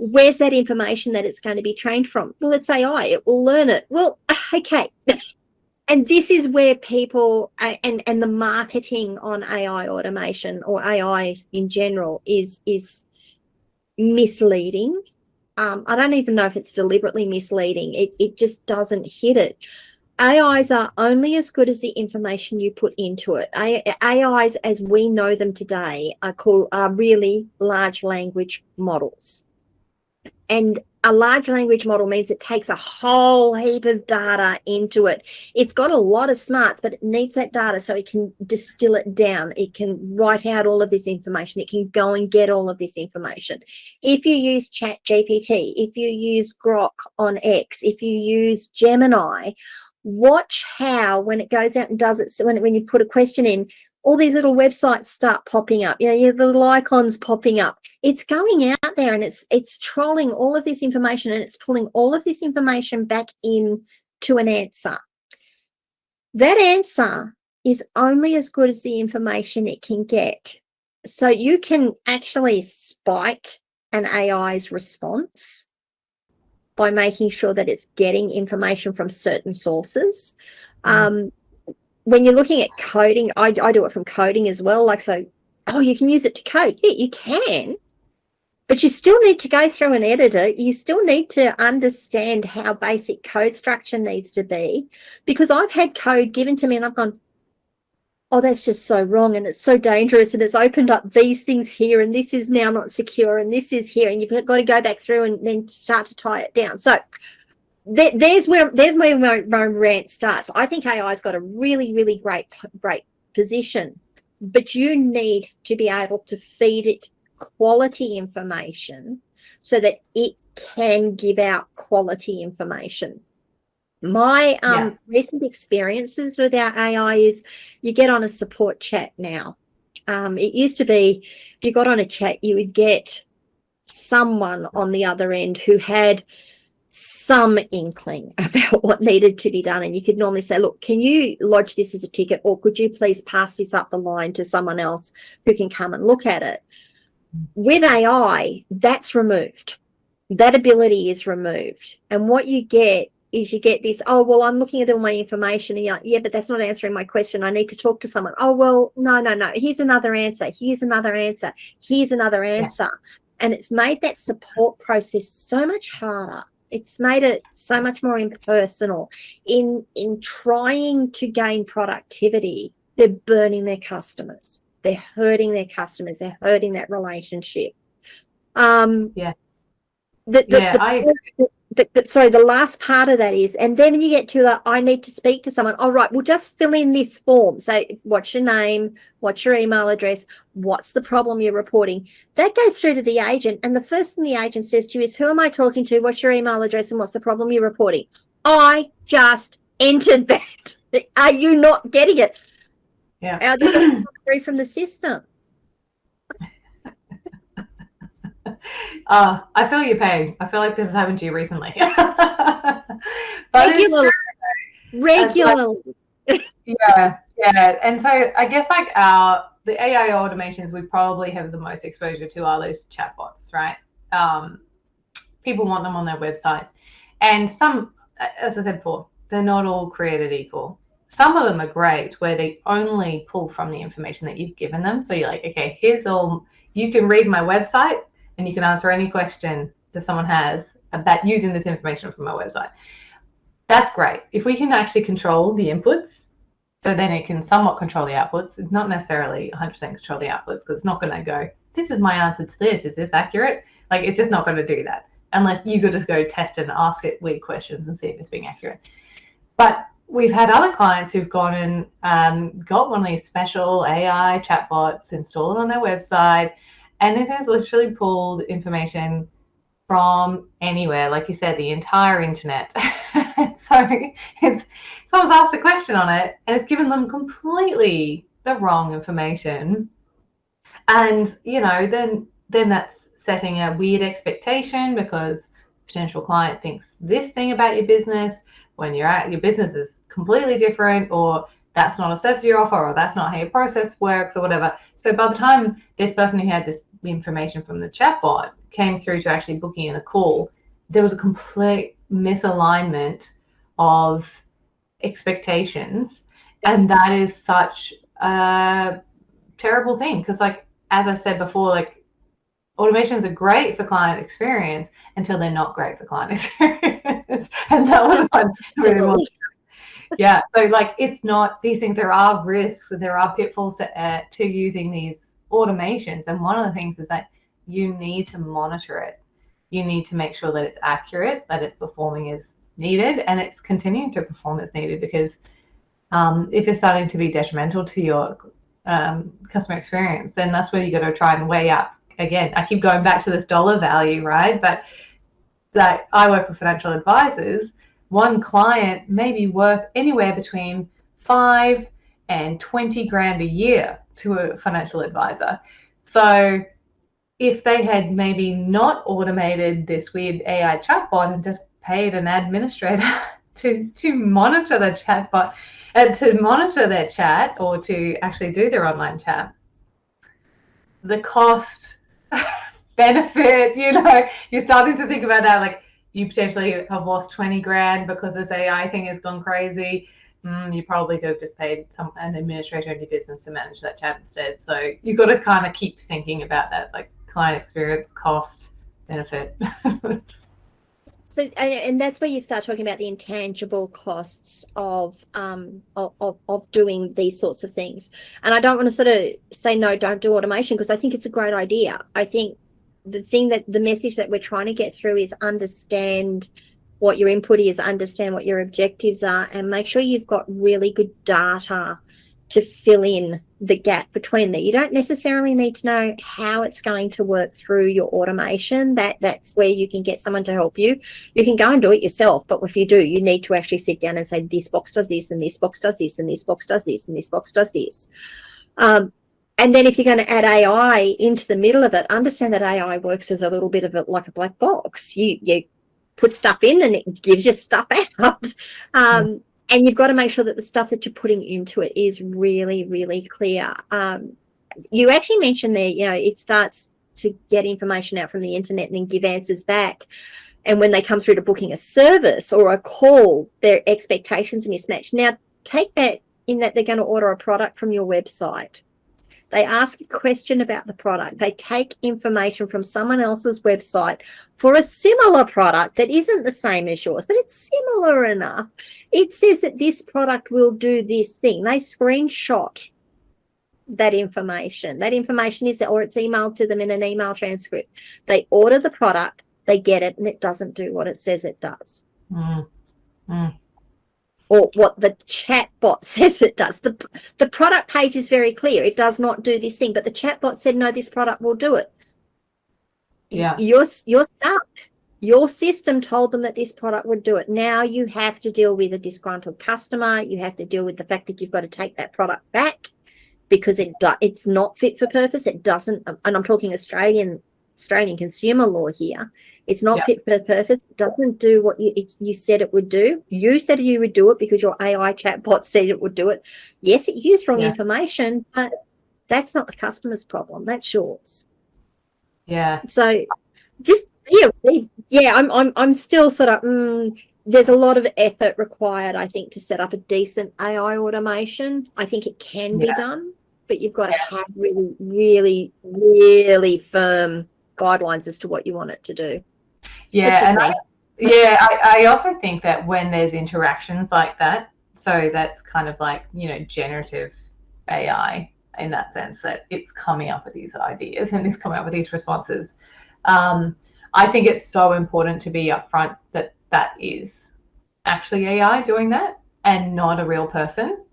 Where's that information that it's going to be trained from? Well, it's AI. It will learn it. Well, okay. And this is where people and the marketing on AI automation, or AI in general, is misleading. I don't even know if it's deliberately misleading. It just doesn't hit it. AIs are only as good as the information you put into it. AIs, as we know them today, are really large language models. And a large language model means it takes a whole heap of data into it. It's got a lot of smarts, but it needs that data so it can distill it down. It can write out all of this information. It can go and get all of this information. If you use ChatGPT, if you use Grok on X, if you use Gemini, watch how, when it goes out and does it, so when you put a question in, all these little websites start popping up. The little icons popping up. It's going out there, and it's trolling all of this information, and it's pulling all of this information back in to an answer. That answer is only as good as the information it can get. So you can actually spike an AI's response by making sure that it's getting information from certain sources. When you're looking at coding, I do it from coding as well. Like, so, you can use it to code. Yeah, you can, but you still need to go through an editor. You still need to understand how basic code structure needs to be, because I've had code given to me and I've gone, oh, that's just so wrong, and it's so dangerous, and it's opened up these things here, and this is now not secure, and this is here, and you've got to go back through and then start to tie it down. So there's where my rant starts. I think AI's got a really, really great position, but you need to be able to feed it quality information so that it can give out quality information. My recent experiences with our AI is, you get on a support chat now. It used to be, if you got on a chat, you would get someone on the other end who had some inkling about what needed to be done, and you could normally say, look, can you lodge this as a ticket, or could you please pass this up the line to someone else who can come and look at it? With AI, that's removed. That ability is removed, and what you get is, you get this, oh, well, I'm looking at all my information, and you're like, yeah, but that's not answering my question. I need to talk to someone. Oh, well, no, here's another answer, here's another answer, here's another answer. And it's made that support process so much harder. It's made it so much more impersonal. In trying to gain productivity, they're burning their customers. They're hurting their customers. They're hurting that relationship. Sorry, the last part of that is, and then you get to I need to speak to someone. All right, well, just fill in this form. So what's your name? What's your email address? What's the problem you're reporting? That goes through to the agent, and the first thing the agent says to you is, who am I talking to? What's your email address? And what's the problem you're reporting? I just entered that. Are you not getting it? Yeah. They've got to free from the system. I feel your pain. I feel like this has happened to you recently. Regularly. Yeah. And so I guess, like, the AI automations we probably have the most exposure to are those chatbots, right? people want them on their website. And some, as I said before, they're not all created equal. Some of them are great where they only pull from the information that you've given them. So you're like, okay, here's all, you can read my website and you can answer any question that someone has about using this information from my website. That's great. If we can actually control the inputs, so then it can somewhat control the outputs. It's not necessarily 100% control the outputs because it's not going to go, this is my answer to this. Is this accurate? Like, it's just not going to do that unless you could just go test it and ask it weird questions and see if it's being accurate. But we've had other clients who've gone and got one of these special AI chatbots installed on their website, and it has literally pulled information from anywhere, like you said, the entire internet. So it's someone's asked a question on it and it's given them completely the wrong information. And, you know, then that's setting a weird expectation because potential client thinks this thing about your business when your business is completely different, or that's not a service you offer, or that's not how your process works, or whatever. So by the time this person who had this information from the chatbot came through to actually booking in a call, there was a complete misalignment of expectations. And that is such a terrible thing because, like, as I said before, like, automations are great for client experience until they're not great for client experience. And that was what really was. Yeah, so like, it's not, these things, there are risks and there are pitfalls to using these automations. And one of the things is that you need to monitor it. You need to make sure that it's accurate, that it's performing as needed, and it's continuing to perform as needed, because if it's starting to be detrimental to your customer experience, then that's where you got to try and weigh up. Again, I keep going back to this dollar value, right? But like, I work with financial advisors. One client may be worth anywhere between 5 and 20 grand a year to a financial advisor. So if they had maybe not automated this weird AI chatbot and just paid an administrator to monitor the chatbot, to monitor their chat, or to actually do their online chat, the cost benefit, you know, you're starting to think about that. Like, you potentially have lost 20 grand because this AI thing has gone crazy. You probably could have just paid an administrator in your business to manage that chat instead. So you've got to kind of keep thinking about that, like client experience, cost, benefit. So, and that's where you start talking about the intangible costs of doing these sorts of things. And I don't want to sort of say, no, don't do automation, because I think it's a great idea. I think the message that we're trying to get through is understand what your input is, understand what your objectives are, and make sure you've got really good data to fill in the gap between that. You don't necessarily need to know how it's going to work through your automation. That's where you can get someone to help you. You can go and do it yourself, but if you do, you need to actually sit down and say, this box does this, and this box does this, and this box does this, and this box does this. And then if you're going to add AI into the middle of it, understand that AI works as a little bit of like a black box. You put stuff in and it gives you stuff out. And you've got to make sure that the stuff that you're putting into it is really, really clear. You actually mentioned there, you know, it starts to get information out from the internet and then give answers back. And when they come through to booking a service or a call, their expectations are mismatched. Now, take that in that they're going to order a product from your website. They ask a question about the product. They take information from someone else's website for a similar product that isn't the same as yours, but it's similar enough. It says that this product will do this thing. They screenshot that information. That information is, or it's emailed to them in an email transcript. They order the product, they get it, and it doesn't do what it says it does. Or what the chatbot says it does. The product page is very clear. It does not do this thing, but the chatbot said, no, this product will do it. Yeah. You're stuck. Your system told them that this product would do it. Now you have to deal with a disgruntled customer. You have to deal with the fact that you've got to take that product back because it's not fit for purpose. It doesn't, and I'm talking Australian consumer law here. It's not fit for purpose. It doesn't do what you said it would do. You said you would do it because your AI chatbot said it would do it. Yes, it used wrong information, but that's not the customer's problem. That's yours. Yeah. So just Yeah, I'm still sort of. There's a lot of effort required, I think, to set up a decent AI automation. I think it can be done, but you've got to have really, really, really firm guidelines as to what you want it to do. Yeah, I also think that when there's interactions like that, so that's kind of like, generative AI in that sense, that it's coming up with these ideas and it's coming up with these responses. I think it's so important to be upfront that that is actually AI doing that and not a real person.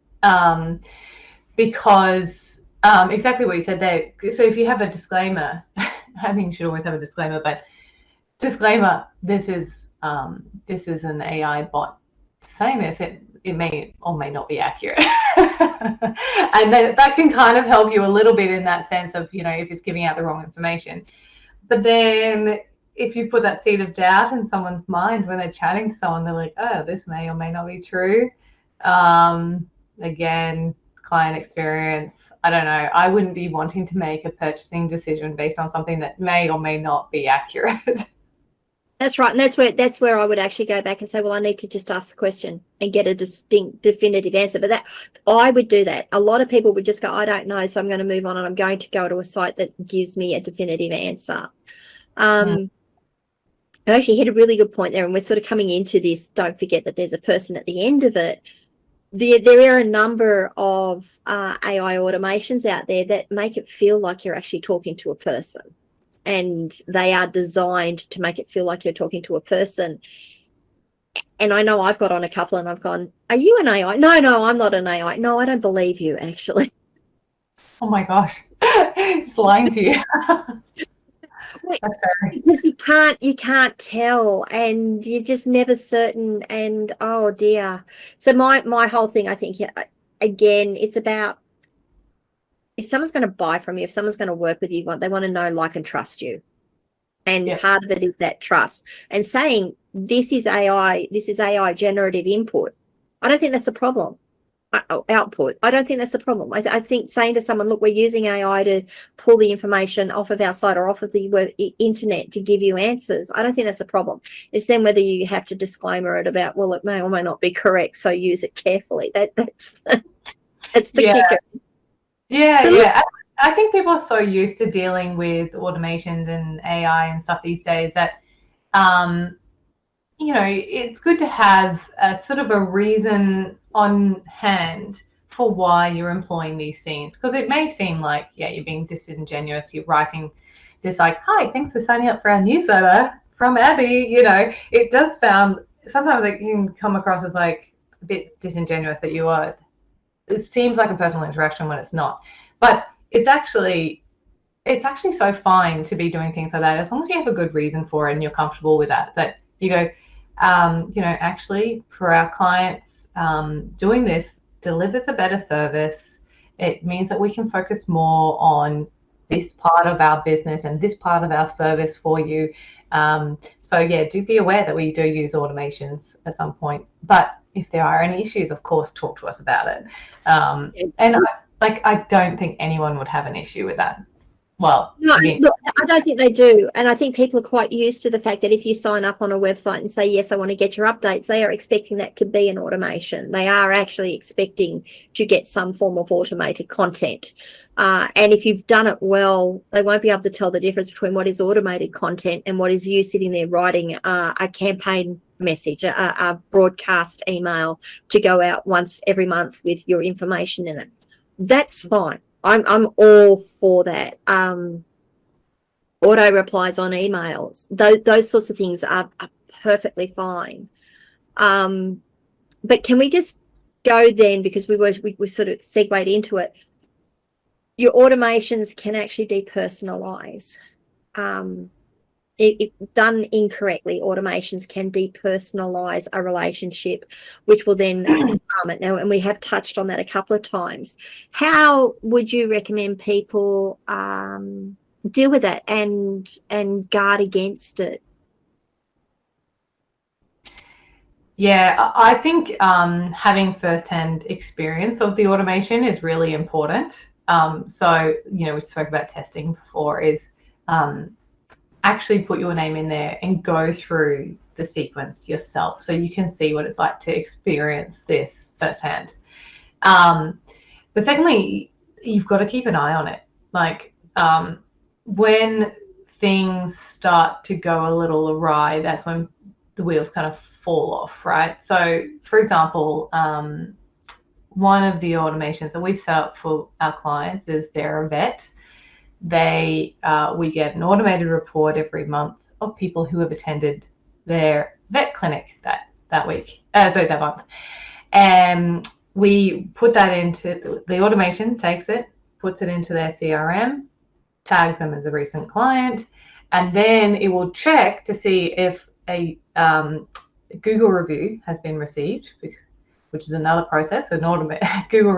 Because exactly what you said there. So if you have a disclaimer, I think you should always have a disclaimer, but disclaimer, this is an AI bot saying this. It may or may not be accurate. And then that can kind of help you a little bit in that sense of, if it's giving out the wrong information. But then if you put that seed of doubt in someone's mind when they're chatting to someone, they're like, oh, this may or may not be true. Again, client experience. I don't know. I wouldn't be wanting to make a purchasing decision based on something that may or may not be accurate. That's right. And that's where I would actually go back and say, well, I need to just ask the question and get a distinct, definitive answer. But that I would do that. A lot of people would just go, I don't know, so I'm going to move on and I'm going to go to a site that gives me a definitive answer. I actually had a really good point there, and we're sort of coming into this. Don't forget that there's a person at the end of it. There are a number of AI automations out there that make it feel like you're actually talking to a person. And they are designed to make it feel like you're talking to a person. And I know I've got on a couple and I've gone, are you an AI? No, I'm not an AI. No, I don't believe you, actually. Oh my gosh, it's lying to you. Because you can't tell, and you're just never certain. And oh dear. So my whole thing, I think, again, it's about, if someone's going to buy from you, if someone's going to work with you, they want to know, like, and trust you. And part of it is that trust. And saying this is AI generative input, I don't think that's a problem. Output, I don't think that's a problem. I think saying to someone, look, we're using AI to pull the information off of our site or off of the internet to give you answers, I don't think that's a problem. It's then whether you have to disclaimer it about, well, it may or may not be correct, so use it carefully. That's the kicker. I think people are so used to dealing with automations and AI and stuff these days that, it's good to have a sort of a reason on hand for why you're employing these things. Because it may seem like, you're being disingenuous. You're writing this like, hi, thanks for signing up for our newsletter from Abi. It does sound, sometimes it can come across as like a bit disingenuous that you are. It seems like a personal interaction when it's not. But it's actually so fine to be doing things like that, as long as you have a good reason for it and you're comfortable with that. That you go, actually, for our clients, doing this delivers a better service. It means that we can focus more on this part of our business and this part of our service for you. Do be aware that we do use automations at some point. But if there are any issues, of course, talk to us about it. I don't think anyone would have an issue with that. Well, no, look, I don't think they do. And I think people are quite used to the fact that if you sign up on a website and say, yes, I want to get your updates, they are expecting that to be an automation. They are actually expecting to get some form of automated content. And if you've done it well, they won't be able to tell the difference between what is automated content and what is you sitting there writing a campaign message, a broadcast email to go out once every month with your information in it. That's fine. I'm all for that. Auto replies on emails, those sorts of things are perfectly fine. But can we just go then, because we sort of segued into it. Your automations can actually depersonalize. If done incorrectly, automations can depersonalize a relationship, which will then harm it. Now, and we have touched on that a couple of times. How would you recommend people deal with that and guard against it? Yeah, I think having firsthand experience of the automation is really important. We spoke about testing before, is actually put your name in there and go through the sequence yourself so you can see what it's like to experience this firsthand. But secondly, you've got to keep an eye on it. Like when things start to go a little awry, that's when the wheels kind of fall off, right? So, for example, one of the automations that we've set up for our clients is they're a vet. We get an automated report every month of people who have attended their vet clinic that week, that month, and we put that into the automation, takes it, puts it into their CRM, tags them as a recent client, and then it will check to see if a Google review has been received, which is another process. So Google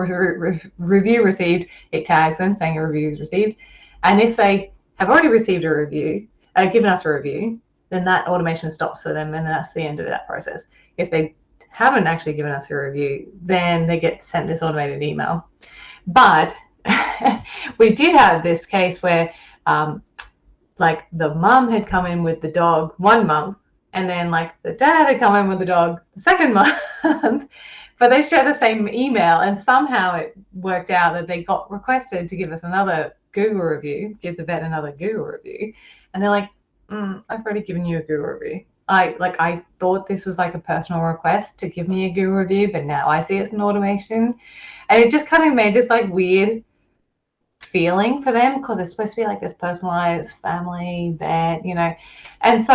review received, it tags them saying a review is received. And if they have already received a review, given us a review, then that automation stops for them, and that's the end of that process. If they haven't actually given us a review, then they get sent this automated email. But we did have this case where like the mum had come in with the dog 1 month, and then like the dad had come in with the dog the second month, but they shared the same email, and somehow it worked out that they got requested to give us another Google review, give the vet another Google review, and they're like, I've already given you a Google review. I thought this was like a personal request to give me a Google review, but now I see it's an automation. And it just kind of made this like weird feeling for them, because it's supposed to be like this personalized family vet, and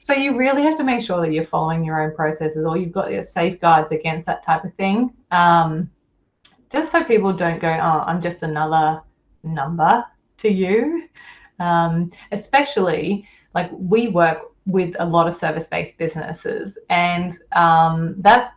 so you really have to make sure that you're following your own processes, or you've got your safeguards against that type of thing, just so people don't go, oh, I'm just another number to you. Especially like we work with a lot of service-based businesses, and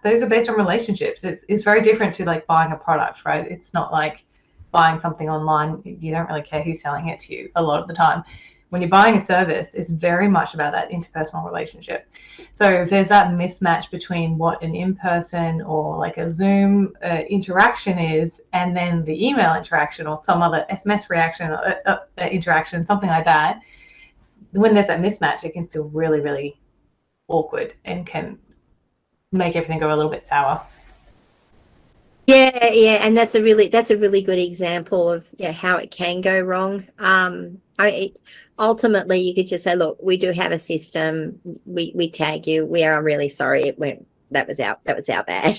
those are based on relationships. It's very different to like buying a product, right? It's not like buying something online. You don't really care who's selling it to you a lot of the time. When you're buying a service, it's very much about that interpersonal relationship. So if there's that mismatch between what an in-person or like a Zoom interaction is, and then the email interaction or some other SMS reaction or interaction, something like that, when there's that mismatch, it can feel really, really awkward and can make everything go a little bit sour. Yeah, and that's a really good example of how it can go wrong. Ultimately, you could just say, look, we do have a system. We tag you. We are really sorry. That was our bad.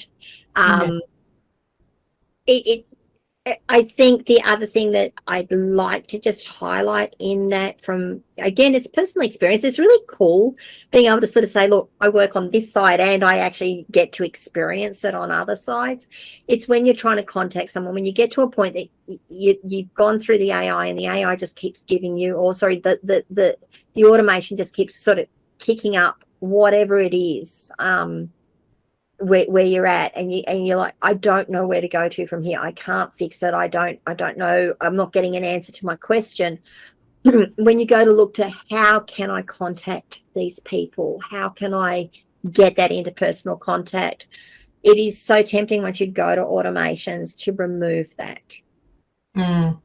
I think the other thing that I'd like to just highlight in that, from, again, it's personal experience. It's really cool being able to sort of say, look, I work on this side and I actually get to experience it on other sides. It's when you're trying to contact someone, when you get to a point that you've gone through the AI and the AI just keeps giving you, or sorry, the automation just keeps sort of kicking up whatever it is, where you're at, and you're like, I don't know where to go to from here. I can't fix it. I don't know. I'm not getting an answer to my question. When you go to look to how can I contact these people? How can I get that interpersonal contact? It is so tempting once you go to automations to remove that. To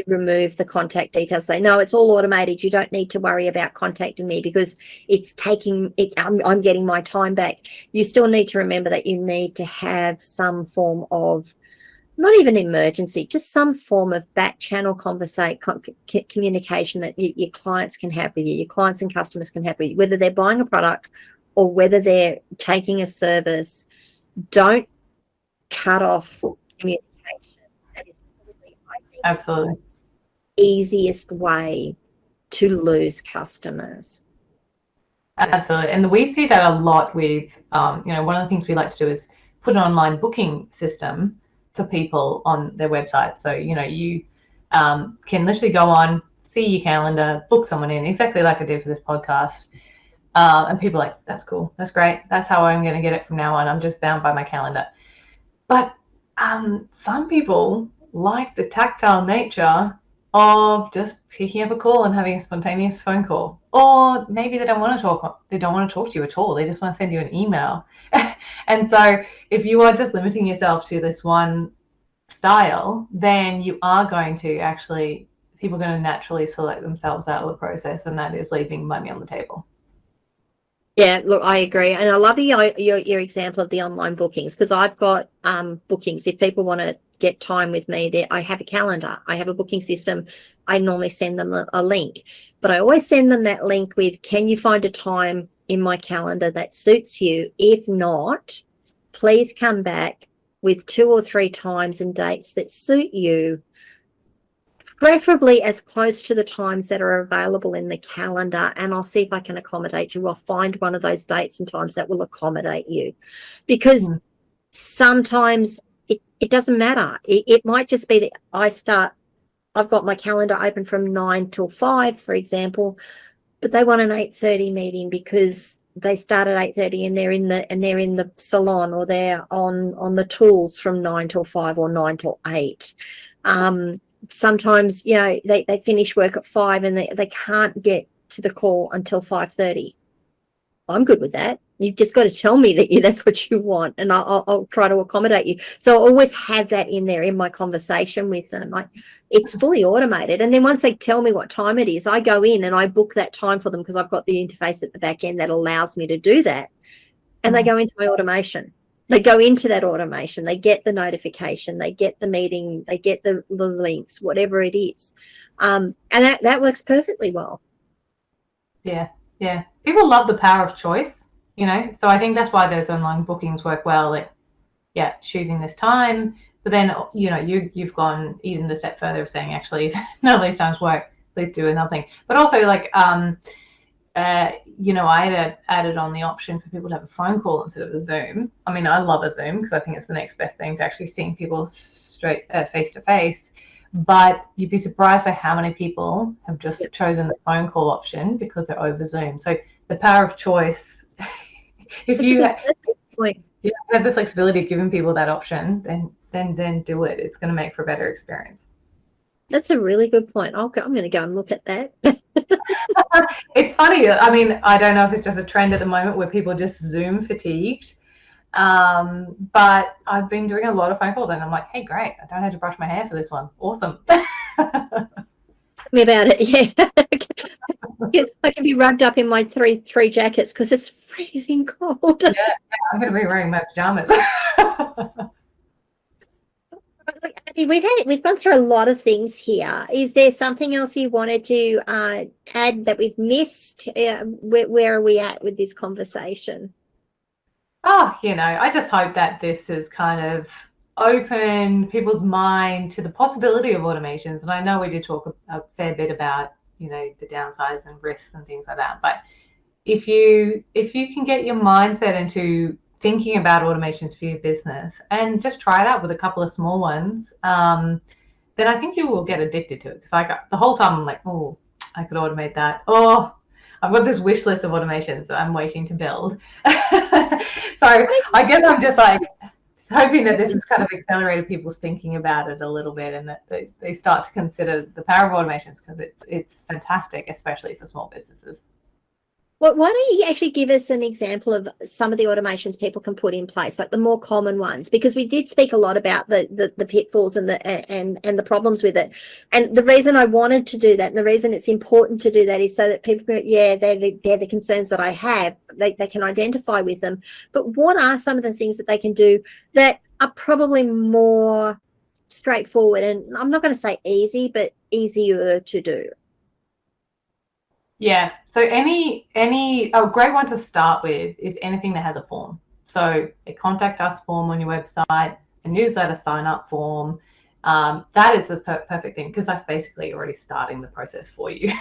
remove the contact details. Say, no, it's all automated. You don't need to worry about contacting me because it's taking it. I'm getting my time back. You still need to remember that you need to have some form of, not even emergency, just some form of back channel communication that your clients can have with you, your clients and customers can have with you, whether they're buying a product or whether they're taking a service. Don't cut off communication. That is probably, I think, Absolutely, the easiest way to lose customers. Absolutely. And we see that a lot with, one of the things we like to do is put an online booking system for people on their website. So, you can literally go on, see your calendar, book someone in, exactly like I did for this podcast. And people are like, that's cool. That's great. That's how I'm going to get it from now on. I'm just bound by my calendar. But some people like the tactile nature of just picking up a call and having a spontaneous phone call, or maybe they don't want to talk to you at all. They just want to send you an email. And so if you are just limiting yourself to this one style, then you are going to actually people are going to naturally select themselves out of the process, and that is leaving money on the table. Yeah, look, I agree. And I love your example of the online bookings, because I've got bookings. If people want to get time with me, there I have a calendar. I have a booking system. I normally send them a link, but I always send them that link with, can you find a time in my calendar that suits you? If not, please come back with 2 or 3 times and dates that suit you, preferably as close to the times that are available in the calendar, and I'll see if I can accommodate you. I'll find one of those dates and times that will accommodate you, because sometimes it doesn't matter. It might just be that I've got my calendar open from 9 till 5, for example, but they want an 8:30 meeting because they start at 8:30 and they're in the salon, or they're on the tools from 9 till 5 or 9 till 8. Sometimes, they finish work at 5 and they can't get to the call until 5:30. I'm good with that. You've just got to tell me that's what you want, and I'll try to accommodate you. So I always have that in there in my conversation with them. It's fully automated. And then once they tell me what time it is, I go in and I book that time for them, because I've got the interface at the back end that allows me to do that. And they go into my automation. They go into that automation. They get the notification. They get the meeting. They get the links, whatever it is. And that works perfectly well. Yeah. Yeah. People love the power of choice, so I think that's why those online bookings work well. Like, choosing this time, but then, you've gone even the step further of saying, actually, none of these times work, let's do another thing. But also, like, I had added on the option for people to have a phone call instead of a Zoom. I mean, I love a Zoom because I think it's the next best thing to actually seeing people straight face to face. But you'd be surprised by how many people have just chosen the phone call option because they're over Zoom. So the power of choice, if you have the flexibility of giving people that option, then do it. It's going to make for a better experience. That's a really good point. I'm going to go and look at that. It's funny. I mean, I don't know if it's just a trend at the moment where people are just Zoom fatigued. But I've been doing a lot of phone calls and I'm like, hey, great. I don't have to brush my hair for this one. Awesome. Tell me about it. Yeah. I can be rugged up in my three jackets because it's freezing cold. Yeah, I'm going to be wearing my pajamas. Look, Abby, we've gone through a lot of things here. Is there something else you wanted to add that we've missed? Where are we at with this conversation? Oh, I just hope that this has kind of opened people's mind to the possibility of automations. And I know we did talk a fair bit about, the downsides and risks and things like that. But if you can get your mindset into thinking about automations for your business and just try it out with a couple of small ones, then I think you will get addicted to it. Because the whole time I'm like, oh, I could automate that. Oh, I've got this wish list of automations that I'm waiting to build. So I guess I'm just like hoping that this has kind of accelerated people's thinking about it a little bit, and that they start to consider the power of automations, because it's fantastic, especially for small businesses. Well, why don't you actually give us an example of some of the automations people can put in place, like the more common ones, because we did speak a lot about the pitfalls and the problems with it. And the reason I wanted to do that, and the reason it's important to do that, is so that people go, they're the concerns that I have. They can identify with them. But what are some of the things that they can do that are probably more straightforward, and I'm not going to say easy, but easier to do? Yeah. So a great one to start with is anything that has a form. So a contact us form on your website, a newsletter sign up form. That is the perfect thing, because that's basically already starting the process for you.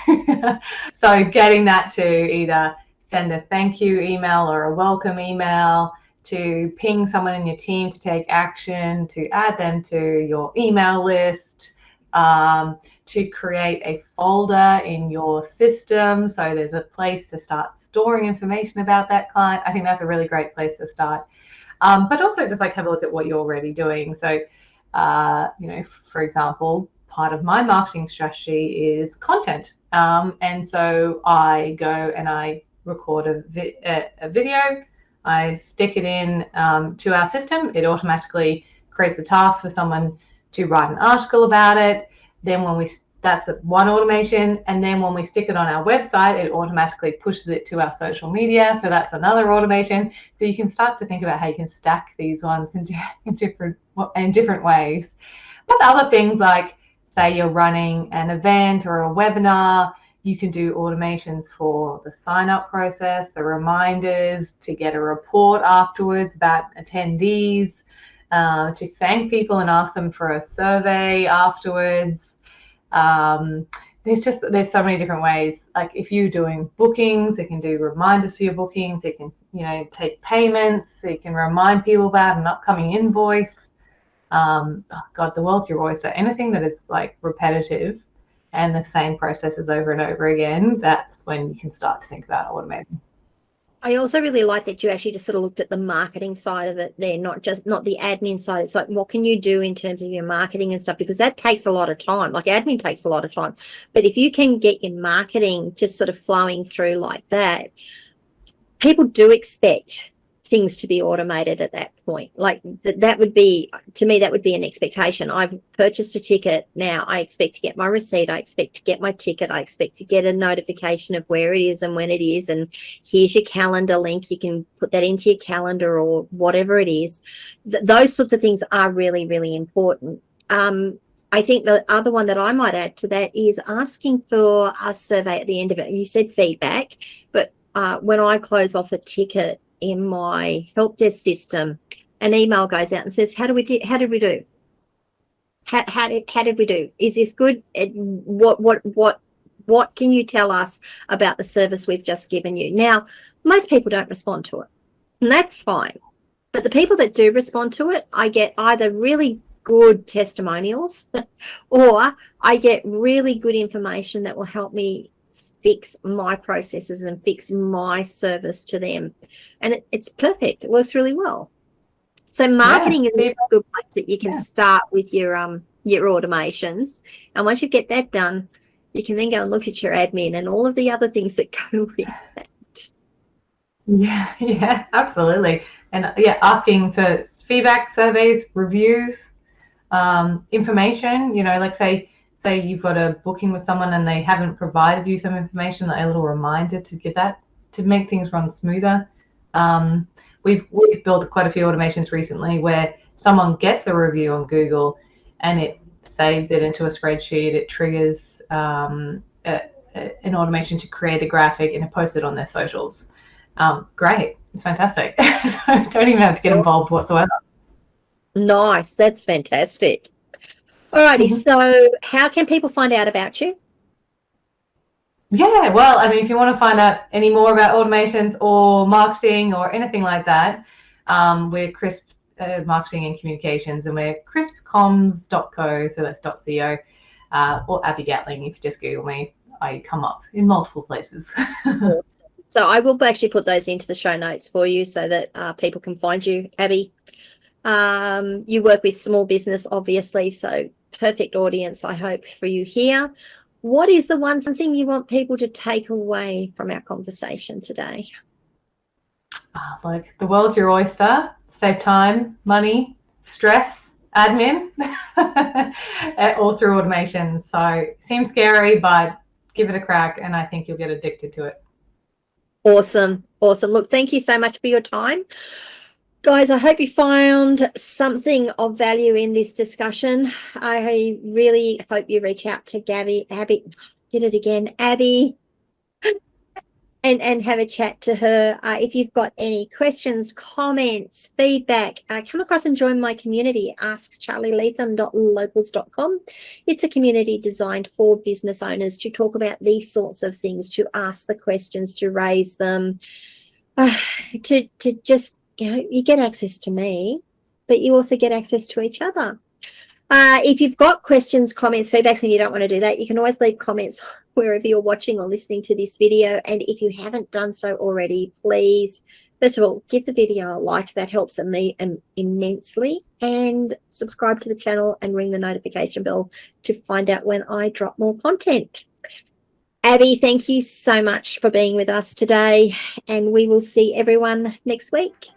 So getting that to either send a thank you email or a welcome email, to ping someone in your team to take action, to add them to your email list, to create a folder in your system so there's a place to start storing information about that client. I think that's a really great place to start. But also just like have a look at what you're already doing. So, for example, part of my marketing strategy is content. And so I go and I record a video, I stick it in to our system. It automatically creates a task for someone to write an article about it. Then when we That's one automation. And then when we stick it on our website, it automatically pushes it to our social media. So that's another automation. So you can start to think about how you can stack these ones in different ways. But other things like, say you're running an event or a webinar, you can do automations for the sign-up process, the reminders, to get a report afterwards about attendees, to thank people and ask them for a survey afterwards. There's so many different ways. Like if you're doing bookings, it can do reminders for your bookings. It can, take payments. It can remind people about an upcoming invoice. Oh God, the world's your oyster. Anything that is like repetitive and the same processes over and over again, that's when you can start to think about automating. I also really like that you actually just sort of looked at the marketing side of it there, not the admin side. It's like, what can you do in terms of your marketing and stuff? Because that takes a lot of time. Like admin takes a lot of time. But if you can get your marketing just sort of flowing through like that, people do expect things to be automated at that point. Like that would be, to me, that would be an expectation. I've purchased a ticket. Now I expect to get my receipt. I expect to get my ticket. I expect to get a notification of where it is and when it is. And here's your calendar link. You can put that into your calendar or whatever it is. Those sorts of things are really, really important. I think the other one that I might add to that is asking for a survey at the end of it. You said feedback, but when I close off a ticket in my help desk system, an email goes out and says, how did we do? How did we do? How did we do? Is this good? What can you tell us about the service we've just given you? Now, most people don't respond to it, and that's fine. But the people that do respond to it, I get either really good testimonials or I get really good information that will help me fix my processes and fix my service to them. And it's perfect. It works really well. So marketing is a good place that you can start with your automations. And once you get that done, you can then go and look at your admin and all of the other things that go with that. Yeah, absolutely. And asking for feedback, surveys, reviews, information, like say you've got a booking with someone and they haven't provided you some information, like a little reminder to get that, to make things run smoother. We've built quite a few automations recently where someone gets a review on Google and it saves it into a spreadsheet. It triggers an automation to create a graphic and it posts it on their socials. Great, it's fantastic. So don't even have to get involved whatsoever. Nice, that's fantastic. Alrighty, so how can people find out about you? Yeah, well, I mean, if you want to find out any more about automations or marketing or anything like that, we're Crisp Marketing and Communications, and we're crispcoms.co, so that's .co, or Abi Gatling. If you just Google me, I come up in multiple places. So I will actually put those into the show notes for you so that people can find you, Abi. You work with small business, obviously, so perfect audience, I hope, for you here. What is the one thing you want people to take away from our conversation today? Like, the world's your oyster. Save time, money, stress, admin, all through automation. So it seems scary, but give it a crack, and I think you'll get addicted to it. Awesome. Look, thank you so much for your time. Guys, I hope you found something of value in this discussion. I really hope you reach out to Abi, and have a chat to her. If you've got any questions, comments, feedback, come across and join my community, askcharlyleetham.locals.com. It's a community designed for business owners to talk about these sorts of things, to ask the questions, to raise them, to just, you get access to me, but you also get access to each other. If you've got questions, comments, feedbacks, and you don't want to do that, you can always leave comments wherever you're watching or listening to this video. And if you haven't done so already, please, first of all, give the video a like. That helps me immensely. And subscribe to the channel and ring the notification bell to find out when I drop more content. Abi, thank you so much for being with us today, and we will see everyone next week.